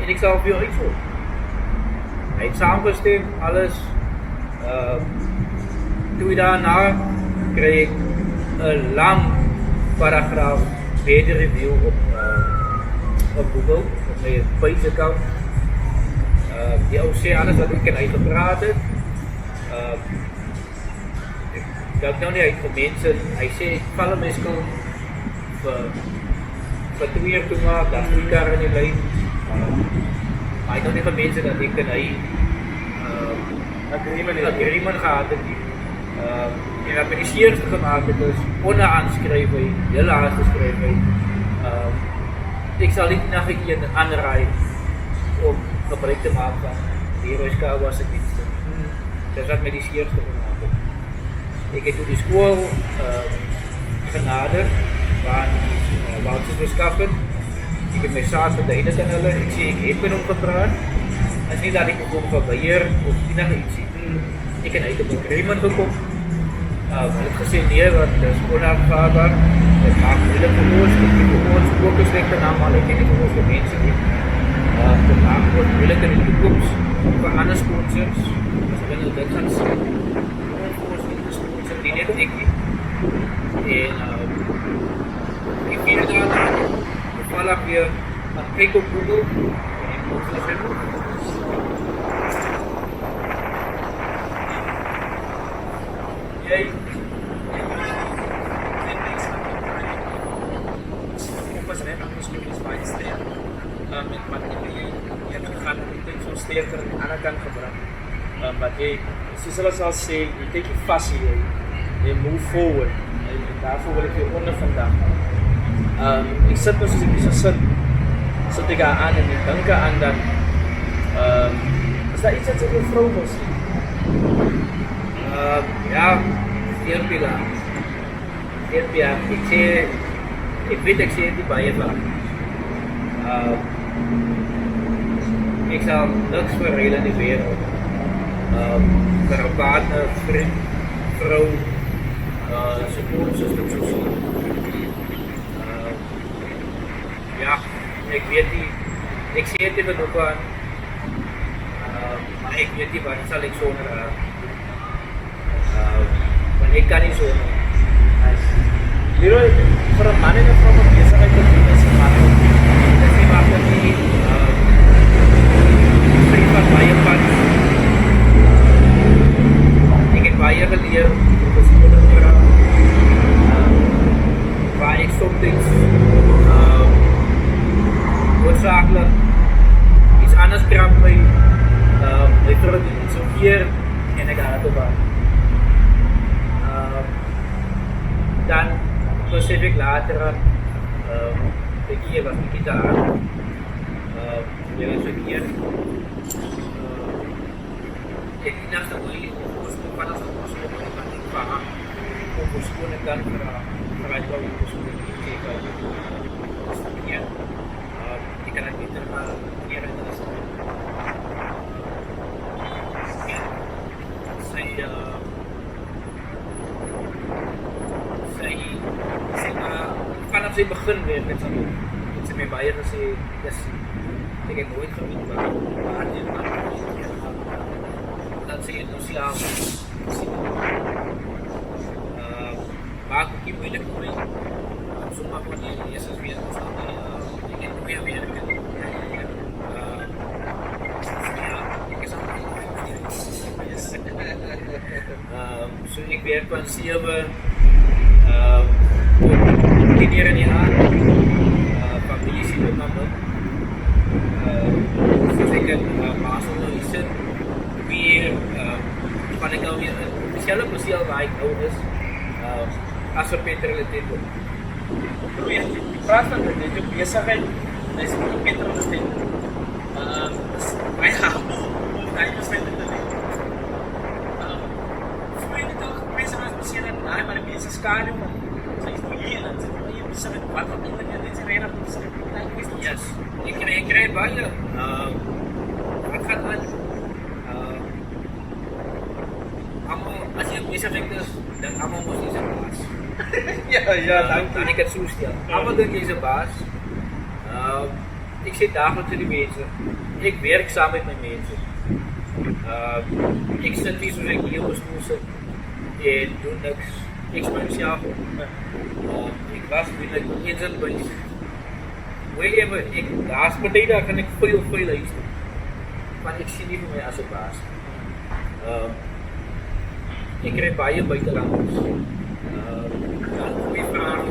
En ek sal vir jou uitvoer. Hy het saamgestem, alles. Toe daarna kry ek 'n lang paragraaf beter review op Google, op my page account. Die ou sê alles wat ek en hy gepraat het. Dat nou nie uit vir mense, hy sê val 'n mens skuld vir 2 jaar toe maak, dan 2 karre in die lyn. Maar hy nou nie vir mense dat ek en hy agreement gehad het. En wat my die seerste gemaak het is onderhandskryf hy, hele handskryf hy. Ek sal nie na een aanraai om gebruik te maak van die Heroiska was ek dienste. Dit wat my die seerste gemaak het. Ek het toe die skool genader waar vouchers verskaf het. Ek het my saak verduidelik aan hulle. Ek sê ek het met hom gepraat. Dit is nie dat ek hom verweier of enige ietsie. Ek en hy het op 'n agreement gekom. Hulle het gesê nee, want dit is onaanvaarbaar. Dit maak moeilik vir ons, vir ons ook 'n slegte naam, maar ek ken nie vir ons mense nie. Dit maak ook moeilik in die toekoms vir ander sponsors. As hulle dit gaan sien. Vir ons nie sponsor die net ek nie. En ek vind daar toevallig weer 'n kyk op Google en ons sê jy was net aan die skool is baie sterk. Met wat jy het gegaan en dit so sterker aan die ander kant gebring. Maar jy soos hulle sal sê, jy kyk nie vas hier. Jy move forward. En daarvoor wil ek jou onder vandag. Ek sit nou soos ek hier so sit ek aan en ek dink aan dat is daar iets wat jy vrou wil sê? Ja, 4 pilare. Ja, ik weet ek sê dit baie vaak. Ek sal niks verruil in die wêreld. Vir 'n partner, vriend, vrou, support system soos ja, ek weet nie, ek sê dit even ook aan, maar ek weet nie wat sal ek sonder want ek kan nie sonder. Leroy, vir 'n man en 'n vrou om besigheid te doen is maklik. Dis nie maklik nie, vriend van baie pad. Ek het baie geleer op die skoolprogram, waar ek soms hoofdzakelijk iets anders krap my vroeg iets op hier en ek had het op dan besef ek later ek hier was ek daar jy was ek hier ek die naast dat jy van as ek kan ek vraag om verskoon ek dan vanuit wat ek verskoon ek hier ik kan het niet helemaal meer in de stad. Vanaf sy begin weer met zijn boek. Het sy my baie gesê, ek het nooit geweet waar die man dan sê jy nou slaap. Maar ek nie moeilik vir my. Sommige van die eerste weer ik heb weer so ik werk van 7 10 keer in die jaar familie sien met my soos ek in Basel nou sit weer van ek nou weer dieselfde posisie waar ek nou is as op petroliteit Probeer, die praat van dit, jou besigheid is nie beter bestem. Baie gaaf om daai bestem te doen. Voel jy dit ook, mense wat misschien dat maar die mense skade, maar sy is nie hier, dan sê jy besigheid, wat eindelijk dit is weinig besigheid. Yes, ek kry baie. Wat gaan aan? As jy besigheid is, dan almal mos nie sy baas. Ja, dank Dan ek het so stel. Almal dink jy's 'n baas. Ek sê daagliks vir die mense. Ek werk saam met my mense. Ek sit nie soos ek hier op stoel sit en doen niks. Ek spring self op. Ek was binnen eens in by wherever ek daar's party daar kan ek veel luister. Want ek sien nie vir my as 'n baas. Ek kry baie buitelanders. Goeie vraag.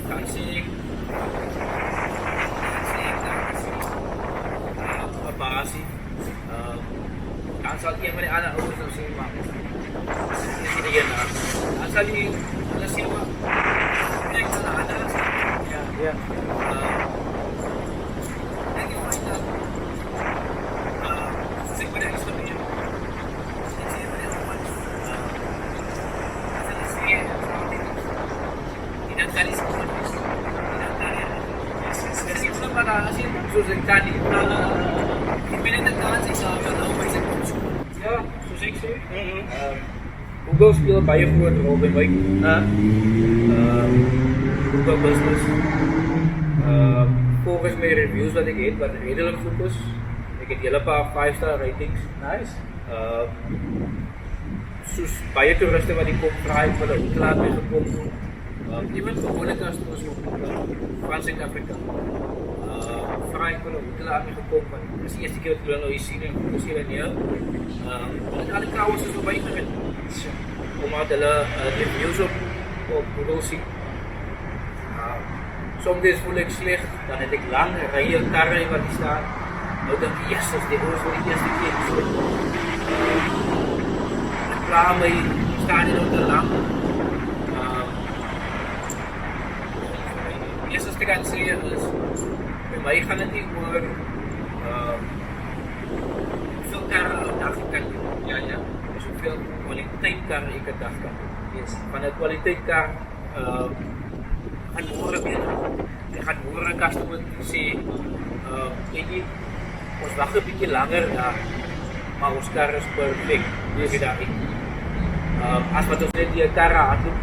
Dan sê ek een baasie. Dan sal een van die ander ouers nou sê, maar dis nie die ene. Dan sal die hulle sê, maar ek sal die ander sê. Ja. Ek het my dat sê ek wat ek is gebeur. Soos ek kan nie. Ek ben in die kans, ek sal nou by sy kom soek. Ja, soos ek sê. Google speel baie groot rol by my. Google business. Volgens my reviews wat ek het, wat redelik goed is. Ek het hele paar 5-star ratings. Nice. Soos baie toeriste wat die kom vraag, wat die hotel het my gekom. Even gewone customers van Suid-Afrika. Vraag ek van die hotel het my gekom, want dit is die eerste keer wat hulle nou hier sien en goed is hier en hier. En al die kouwers is voorbij gegaan. Omdat hulle reviews op Google sien. Soms voel ek sleg, dan het ek lang rye karre wat die staan. Nou denk ek, Jesus, die oors voor die eerste keer so. Ek pla my, staan hier nou te lang. Eerste wat ek kan sê is, by my gaan het nie oor veel karre op dag kan doen. Ja. So hoeveel kwaliteit kar ek 'n dag kan doen. Yes. Van 'n kwaliteit kar gaan môre beter. Ek gaan môre customer sê jy ons wag 'n bietjie langer daar, maar ons kar is perfek. Dis dit daar. As wat ons net die karre aan doen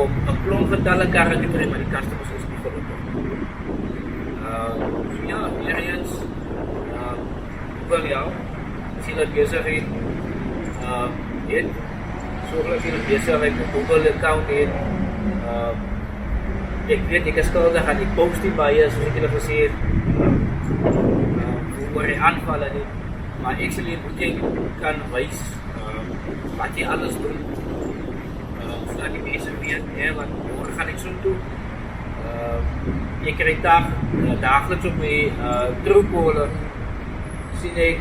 om 'n klomp getalle karre te kry, maar die customers is nie gelukkig. Ja, weer eens wel ja, as jy dat besigheid het, sorglik jy dat besigheid met Google account het, ek weet ek is skuldig aan die post die baie, soos ek julle gesê het, oor die aanvalle nie, maar actually moet jy kan wys wat jy alles doen, sodat die mense weet, want morgen gaan ek so toe, ek kry dageliks op my Truecaller, sien ek,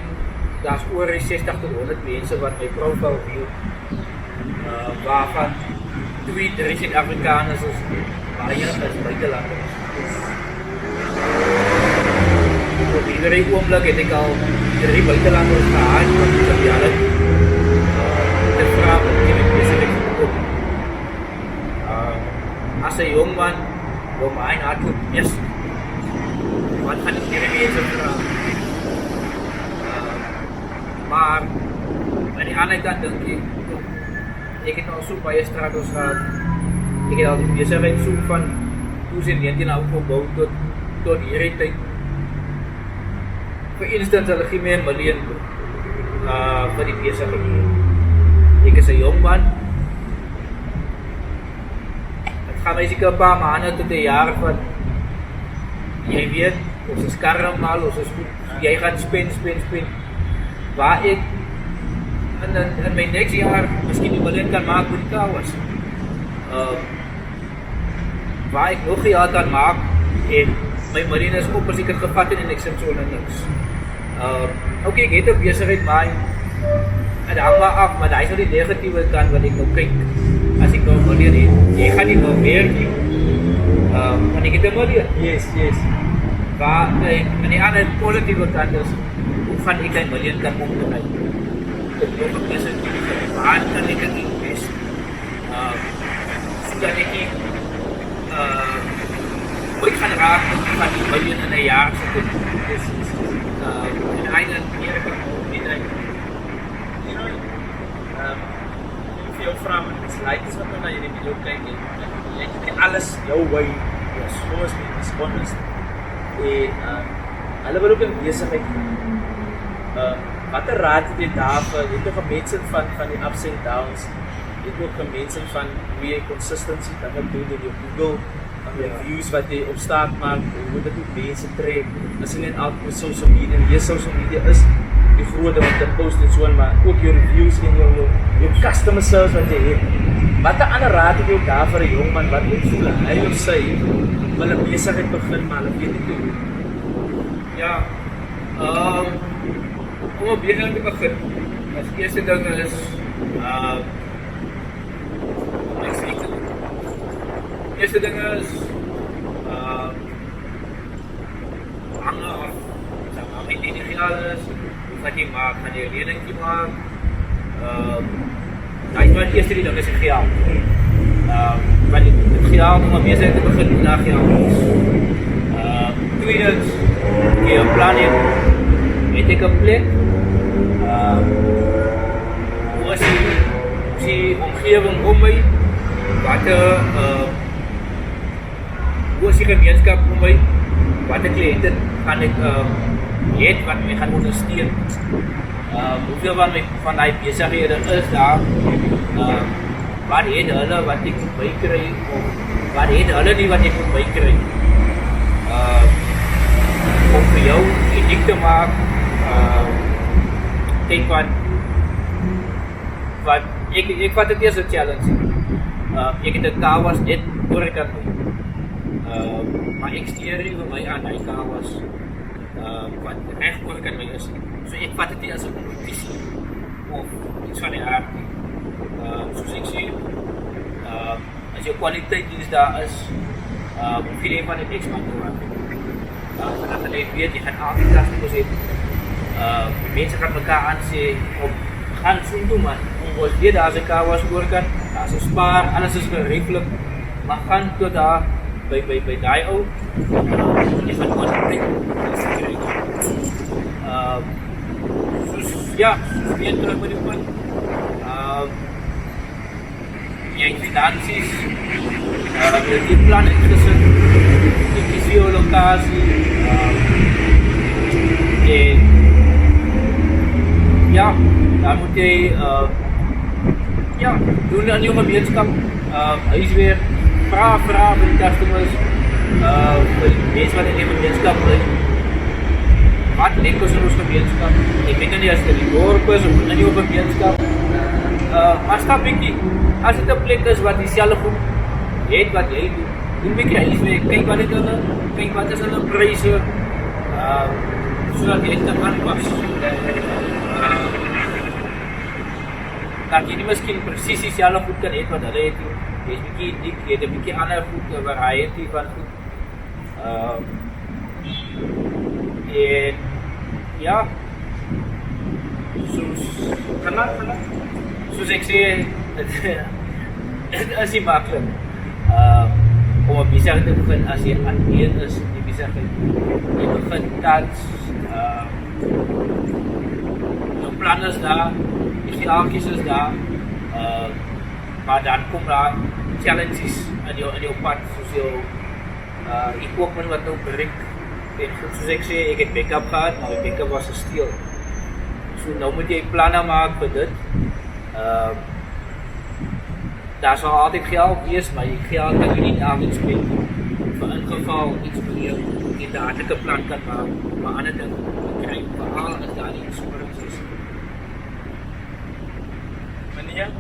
daar is oor 60 tot 100 mense wat my profile view, waarvan 2-3 Suid-Afrikaners is, baie is buitelanders. Op iedere oomblik het ek al 3 buitelanders gehad, wat ek op jare te vraag om die besigheid te koop. As 'n jong man, wil my hardloop, yes, wat gaan ek hierdie mense vraag? Maar aan die ander kant dink ek het al so baie struggles gehad. Ek het al die besigheid so van 2019 opgebou tot hierdie tyd. For instance, hulle gee my 1 miljoen vir die besigheid. Ek is 'n jong man. Het gaan my seker 'n paar maande tot 'n jaar van jy weet, ons is karremal, ons is goed, jy gaan spend. Waar ek in my next jaar miskien die miljoen kan maak met die kawas. Waar ek nog 'n jaar kan maak en my miljoen is op as ek het gevat en ek sit so in niks. Okay, ek het 'n besigheid maar en hang maar af, maar daai is nou die negatiewe kant wat ek nou kyk. As ek nou 'n miljoen het, jy gaan nie nog meer nie. Want ek het 'n miljoen. Yes. Waar en die ander positiewe kant is hoe gaan ek 'n miljoen kan omdraai? Ek wil ook dis ek waar kan ek dit invest? Sodat ek ooit gaan raak van die miljoen in 'n jaar so goed. En eintlik meer kan omdraai. Veel vra met die slides wat na hierdie video kyk en jy het alles jou way, soos met responders. Hulle wil ook 'n besigheid doen. Watter raad het jy daarvoor? Jy het ook 'n mensin van die ups and downs. Jy het ook 'n mensin van hoe jy consistency kan doen in jou Google, reviews wat jy op staat maak, hoe dit ook mense trek. As jy net altyd op social media, jy social media is die groot wat jy post en so, maar ook jou reviews en jou customer service wat jy het. Wat 'n ander raad het jy ook daar vir 'n jong man wat ook voel hy of sy wil 'n besigheid begin, maar hulle weet nie hoe. Ja, om 'n besigheid te begin, as eerste ding is eerste ding is hang af, maar met initiaal is, hoe gaan jy maak, gaan jy 'n leningkie maak, daai is wat eerste die ding is die geld. Want het geld om 'n besigheid te begin, na geld is. Tweedens, jy 'n plan het ek 'n plek, hoe is die omgewing om my, hoe is die gemeenskap om my, wat die kliënte gaan ek het wat my gaan ondersteun, hoeveel van die besighede is daar, wat het hulle wat ek moet bykry, of wat het hulle nie wat ek moet bykry, om vir jou uniek te maak, kyk wat ek vat dit eers 'n challenge, ek het 'n kawas net oor ek kan doen, maar ek stuur nie vir my aan die kawas, wat reg oor kan my is, so ek vat dit nie as 'n kompetisie, of iets van die aard, soos ek sê, as jou kwaliteit diens daar is, hoef jy van die X-man te maak, vanaf jy weet, jy gaan altyd customers het, mense gaan mekaar aansê, gaan so doen man, ons weet daar's 'n car wash oorkant, daar's 'n Spar, alles is gerieflik, maar gaan tot daar by daai ou, jy gaan gewoon kyk, dis kry. Ja, weer terug by die punt. Jy finansies, die plan ingesit, die kies jou lokasie, en ja, dan moet jy doen aan jou gemeenskap, huiswerk, vra vir die customers, vir die mense wat in die gemeenskap bly. Wat lekker is in ons gemeenskap? Ek weet nie as dit die dorp is of in jou gemeenskap. Maar stap bietjie. As dit 'n plek is wat dieselfde goed het wat jy doen, doen bietjie huiswerk, kyk wat is hulle pryse, sodat jy dit kan aanpas. Dat jy nie miskien presies dieselfde goed kan hê wat hulle het nie. Jy's bietjie uniek, jy het 'n bietjie ander goed, 'n variety van goed. En ja, soos ek sê, dit is nie maklik om 'n besigheid te begin as jy alleen is in die besigheid. Jy begin tans, jou plan is daar, die geaartjies is daar, maar dan kom daar challenges in jou pad, soos jou equipment wat nou breek. En soos ek sê, ek het backup gehad, maar die backup was gesteel. So nou moet jy planne maak vir dit. Daar sal altyd geld wees, maar die geld kan jy nie altyd spend. Vir ingeval iets gebeur, jy dadelik 'n plan kan maak, maar ander dinge kry, veral as daar nie insurance is. Meneer,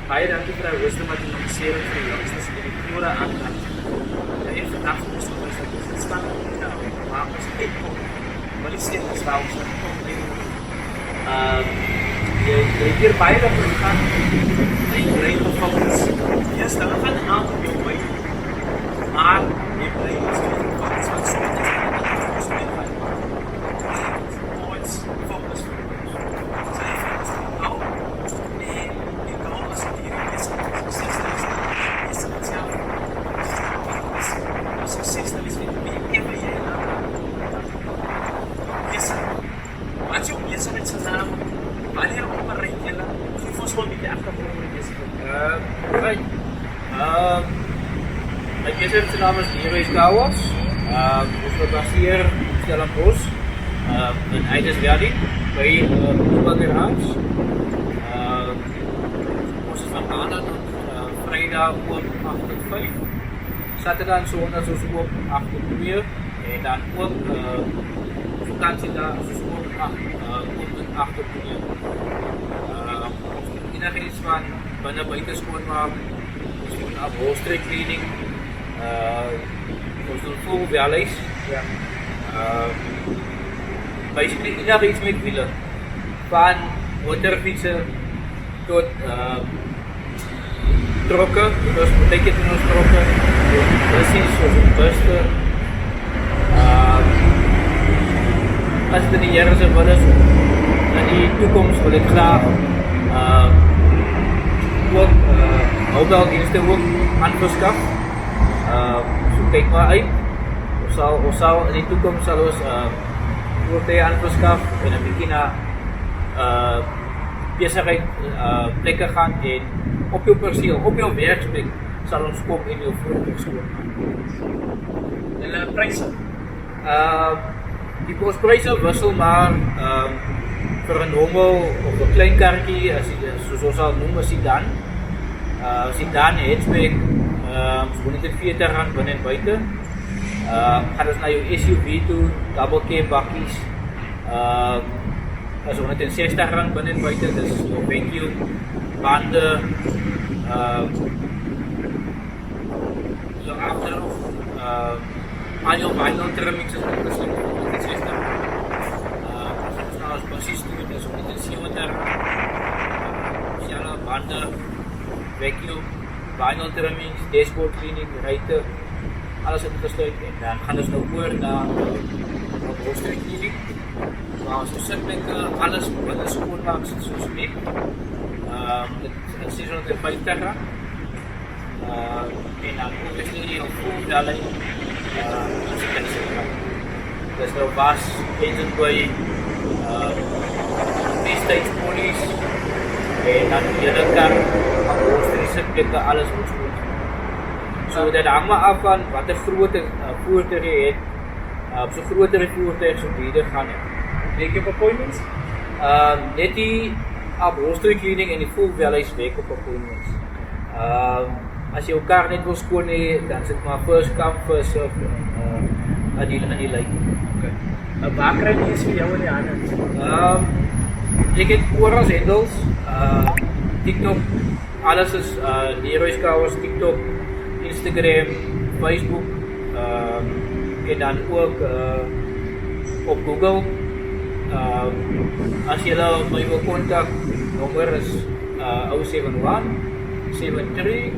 baie dankie vir die wisdom wat jy geseer vir die youngsters en die klore aangaan. Die eerste dag van ons is dat ons staan nou, maar as ek kom, wil ek sê dat daar ons jy hier baie daarvoor gaan, en jy bly gefocus. Yes, dan gaan die naam op jou by, maar jy bly gefocus, want so dit is ons met my. Always focus. So jy focus nou, en jy kan as jy is success is essentieel. Success is every year. Yes. Wat jy mense met sy naam, wanneer op 'n ry julle, geef ons gewoon 'n bietjie agtergrond. Right. My besigheid se naam is Leroy's Car Wash. Ons is gebaseer in Stellenbosch, in Eidersvallei, by Obergeraas. Ons is van maandag tot Vrydag oop 8 tot 5. Saterdag en Sondag is ons oop 8 tot 2. En dan ook vakansiedag is ons oop 8 tot 2. Enige iets van binne buite skoonmaak, ons doen upholstery cleaning, ons doen full valleys, basically enige iets met wiele, van motorfietsen tot trokke, ons betekent in ons trokke, bussies, ons buster, as het in die jaren zo wil is, in die toekomst wil ik graag ook houdbeldienste ook aanverskaf. So kyk maar uit. Ons sal in die toekoms sal ons voertuie aanverskaf en 'n bietjie na besigheid plekke gaan en op jou perseel, op jou werksplek sal ons kom en jou voertuie skoonmaak. En die pryse. Die kospryse wissel maar vir 'n normal of 'n klein karretjie, as jy soos ons sal noem 'n sedan. Sedan hatchback, so R140 binne en buite. Gaan ons na jou SUV toe, double cab bakkies. As R160 binne en buite, dis jou vacuum, bande, jou agterhof, al jou vinyl trimmings is opgesluit vir R160. As basis doen, dis R170. Sjala bande, vacuum, vinyl trimmings, dashboard cleaning, ruite, alles het gesluit en dan gaan ons nou oor na upholstery cleaning. Waar so sitplekke, alles skoonmaak soos net. Dit is 650 rand. En dan obviously die voervelle, as jy kan sê, dis nou was, engine by, destijds polies, en dan die hele kar, die sitplekke, alles moet skoon. So dit hang maar af van wat 'n groter voertuig jy het. Op so groter voertuig so duurder gaan het. Week op appointments? Net die upholstery cleaning en die full valleys week op appointments. As jy jou kar net wil skoon hê, dan sit maar first come first serve aan die lyn. Okay. Waar kry jy iets vir jou in die hande? Ek het oral handles, TikTok, alles is Leroy's Cars, TikTok, Instagram, Facebook, en dan ook op Google. As jy my wil kontak, nommer is 071 73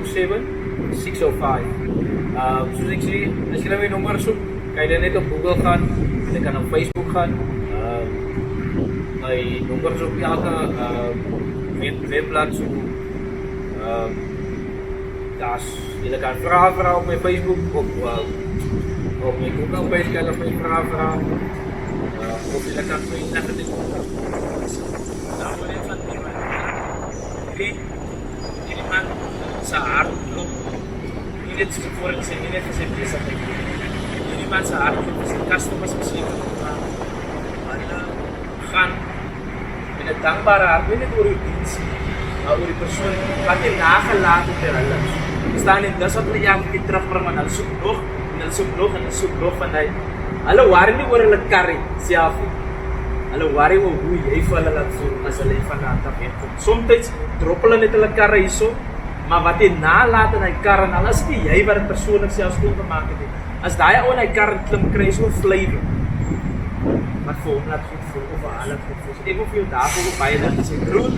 07 605. Soos ek sê, as jy my nommer soek, kan jy net op Google gaan, jy kan op Facebook gaan. My nommer is op elke webblad so. Jy kan vra op my Facebook, op my Google page kan jy my vra. Of jy kan my negatief kontak. Nou wil jy van iemand sa hardloop. Nie net so voor ek sê, nie net gesê besigheid. Iemand sa hardloop, is die customers misschien maar hulle gaan met 'n dankbare hart, nie net oor die diens, maar oor die persoon wat jy nagelaat het ter hulle. Staan en dis wat hulle elke terugbring, want hulle soek nog, en hulle soek nog, en hulle soek nog van hy. Hulle worry nie oor hulle karry self nie. Hulle worry oor hoe jy vir hulle laat voel as hulle van daar af kom. Soms drop hulle net hulle karre hierso, maar wat jy nalaat in hy kar, en alles nie jy wat dit persoonlik self skoon gemaak het. As daai ou in hy kar klim, kry so 'n flavor. Wat vir hom laat goed voel, of vir hulle goed voel. So ek wil vir jou daarvoor baie dankie sê. Broer,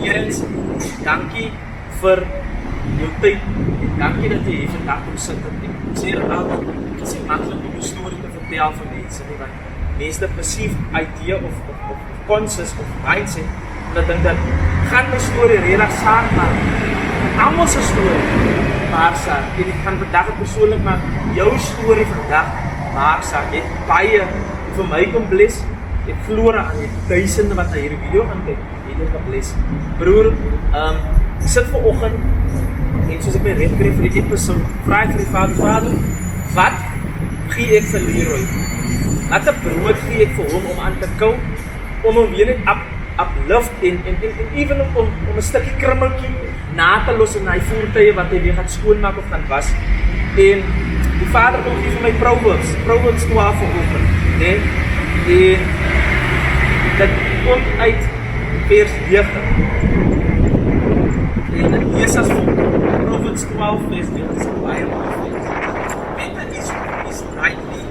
eerens, dankie vir jou tyd, en dankie dat jy hier vandag kom sit. Ek sê dit altyd, dit is nie maklik om 'n storie te vertel vir mense nie, want mense het 'n perceived idea of concept of mindset, en dat dink dat, gaan my storie redelijk saam maak. Almal se storie, maar saak, en ek gaan vandag het persoonlik maak, jou storie vandag, maar saak, jy het baie, vir my kom bless, ek glo aan jy duisende wat na hierdie video gaan kyk, jy het kan bless. Broer, ek sit vanoggend, en soos ek my red kry vir die episode, vraag ek vir die vader, wat gee ek vir Leroy? Wat 'n brood gee ek vir hom om aan te kou, om hom weer net uplift en even om 'n stukkie krummeltjie na te los in hy voertuie wat hy weer gaan skoonmaak of gaan was. En die vader kom gee vir my Proverbs 12 vanoggend, né? En dit kom uit vers 9. En dit lees as Proverbs 12 vers 9, dit is baie mooi. Better is rightly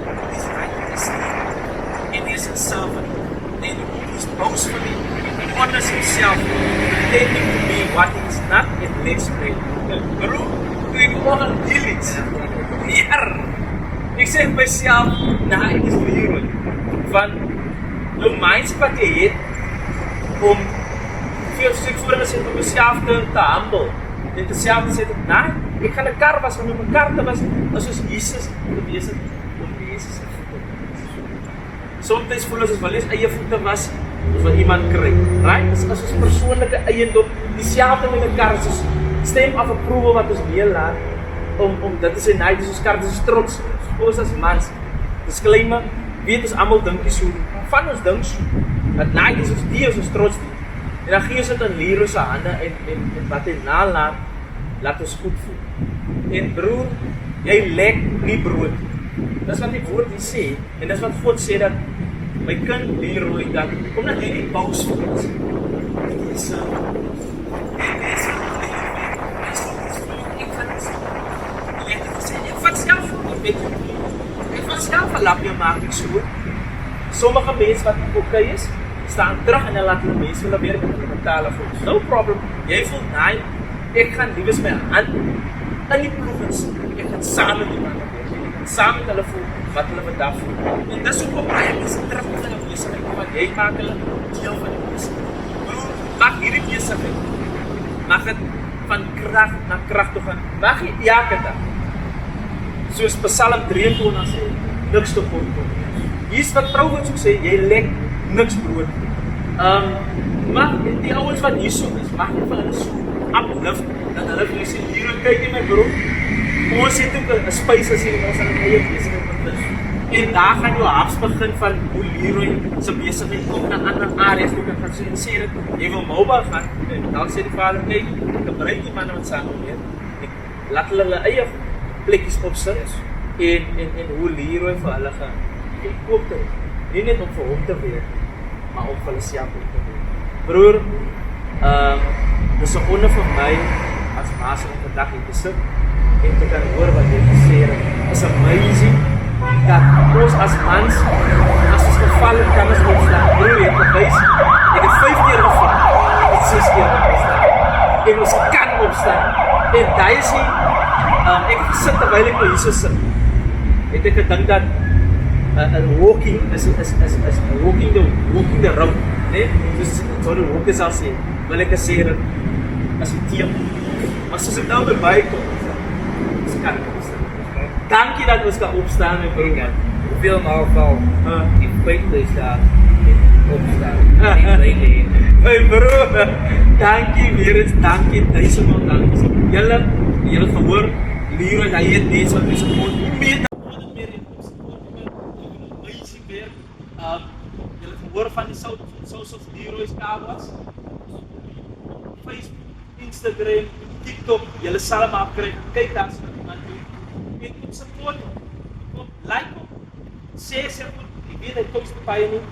and is a servant, then he is boastfully, he honors himself, pretending to be what he is not, and lets pray. Bro, toe ek morgen deel iets, ek sê myself, ek is Leroy, van jou mindset wat jy het, om veel stuk voor en sê, om myself te humble, en te self te sê, ek gaan 'n kar was, om my kar te was, as soos Jesus te wees, om Jesus te voete. Soms voel ons wel eens eie voete was, of wat iemand kry, right? Dis as ons persoonlike eiendom, dieselfde met 'n kar, soos stem of approval wat ons neerlaat, om dit te sê, nee, dis ons kar, dis ons trots, ons as mans, disclaimer, weet ons almal dink nie so, van ons dink so, dat nee, dis ons die, ons trots die, en dan gee ons dit in Leroy se hande, en wat hy nalaat, laat ons goed voel. En broer, jy lek nie brood. Dis wat die woord hier sê, en dis wat God sê dat my kind Leroy dat, omdat hy nie boos voel is. Dit is ek van self 'n lapjie maak ek so. Sommige mense wat okay is, staan terug en hulle laat hulle mense hulle werk en hulle betaal vir. No problem. Jy voel nee, ek gaan liewes my hand in die ploeg en ek gaan saam met die man, ek gaan saam met hulle voel, wat hulle vandag voel. En dis ook op baie mense terug in hulle besigheid, want jy maak hulle deel van die besigheid. Broer, mag hierdie besigheid, mag dit van krag na krag toe gaan. Mag jy elke dag, soos Psalm 23 sê, niks te kort kom. Hier's wat Proverbs ook sê, jy lek niks brood. Mag die ouens wat hier so is, mag jy vir hulle so uplift, dat hulle vir hulle sê, hier kyk jy my broer, ons het ook 'n space as hier, ons aan die eie besigheid is. En daar gaan jou hafs begin van hoe Leroy se besigheid kom na ander areas toe kan gaan so en sê dat jy wil mobile gaan, dan sê die vader, nee, ek gebruik die manne wat saam weet, ek laat hulle eie plekkies opsit, en hoe Leroy vir hulle gaan, ek koop dit, nie net om vir hom te weet, maar om vir hulle self te weet. Broer, dis 'n wonder vir my, as maas in vandag hier te sit, en te kan hoor wat jy gesê het, is amazing, dat ons as mans, as ons geval het, kan ons opstaan. Broer, jy het bewys, ek het 5 keer geval, ek het 6 keer opstaan, en ons kan opstaan, en daar is nie, ek het gesit terwyl ek nou hier so sit, het ek gedink dat walking is walking the road, nee, soos die walkers sal sê, wil ek sê dat, as die team, maar soos ek nou by kom, ons kan opstaan. Dankie dat ons kan opstaan, my broer. Hoeveel maal val die feit is daar opstaan. My broer, dankie weer eens, dankie, duisendmaal dankie. Julle gehoor, Leroy, hy het net wat ons gehoor, hoe meer amazing werk. Julle gehoor van die socials, Leroy's Kawas, Facebook, Instagram, TikTok, julle sal hem afkryg, kyk daar so iemand doen. En kom support hom, kom like hom, sê goed, ek weet hy post baie nie,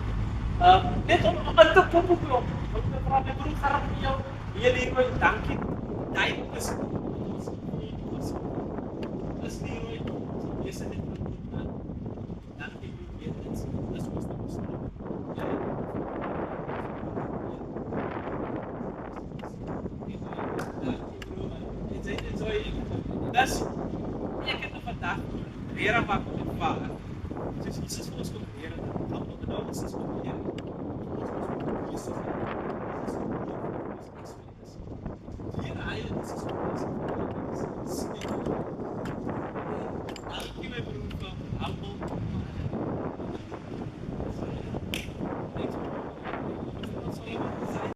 net om in te kom op hom, om te vraag, my broer, gaan met jou, hier Leroy, dankie, die is Leroy, jy sê net wat goed, dankie, jy weet dit, dis ons te bestaan. Dus, ek het vandag weer aan wat met vader. Soos Jesus vir ons kom leren, dat nou is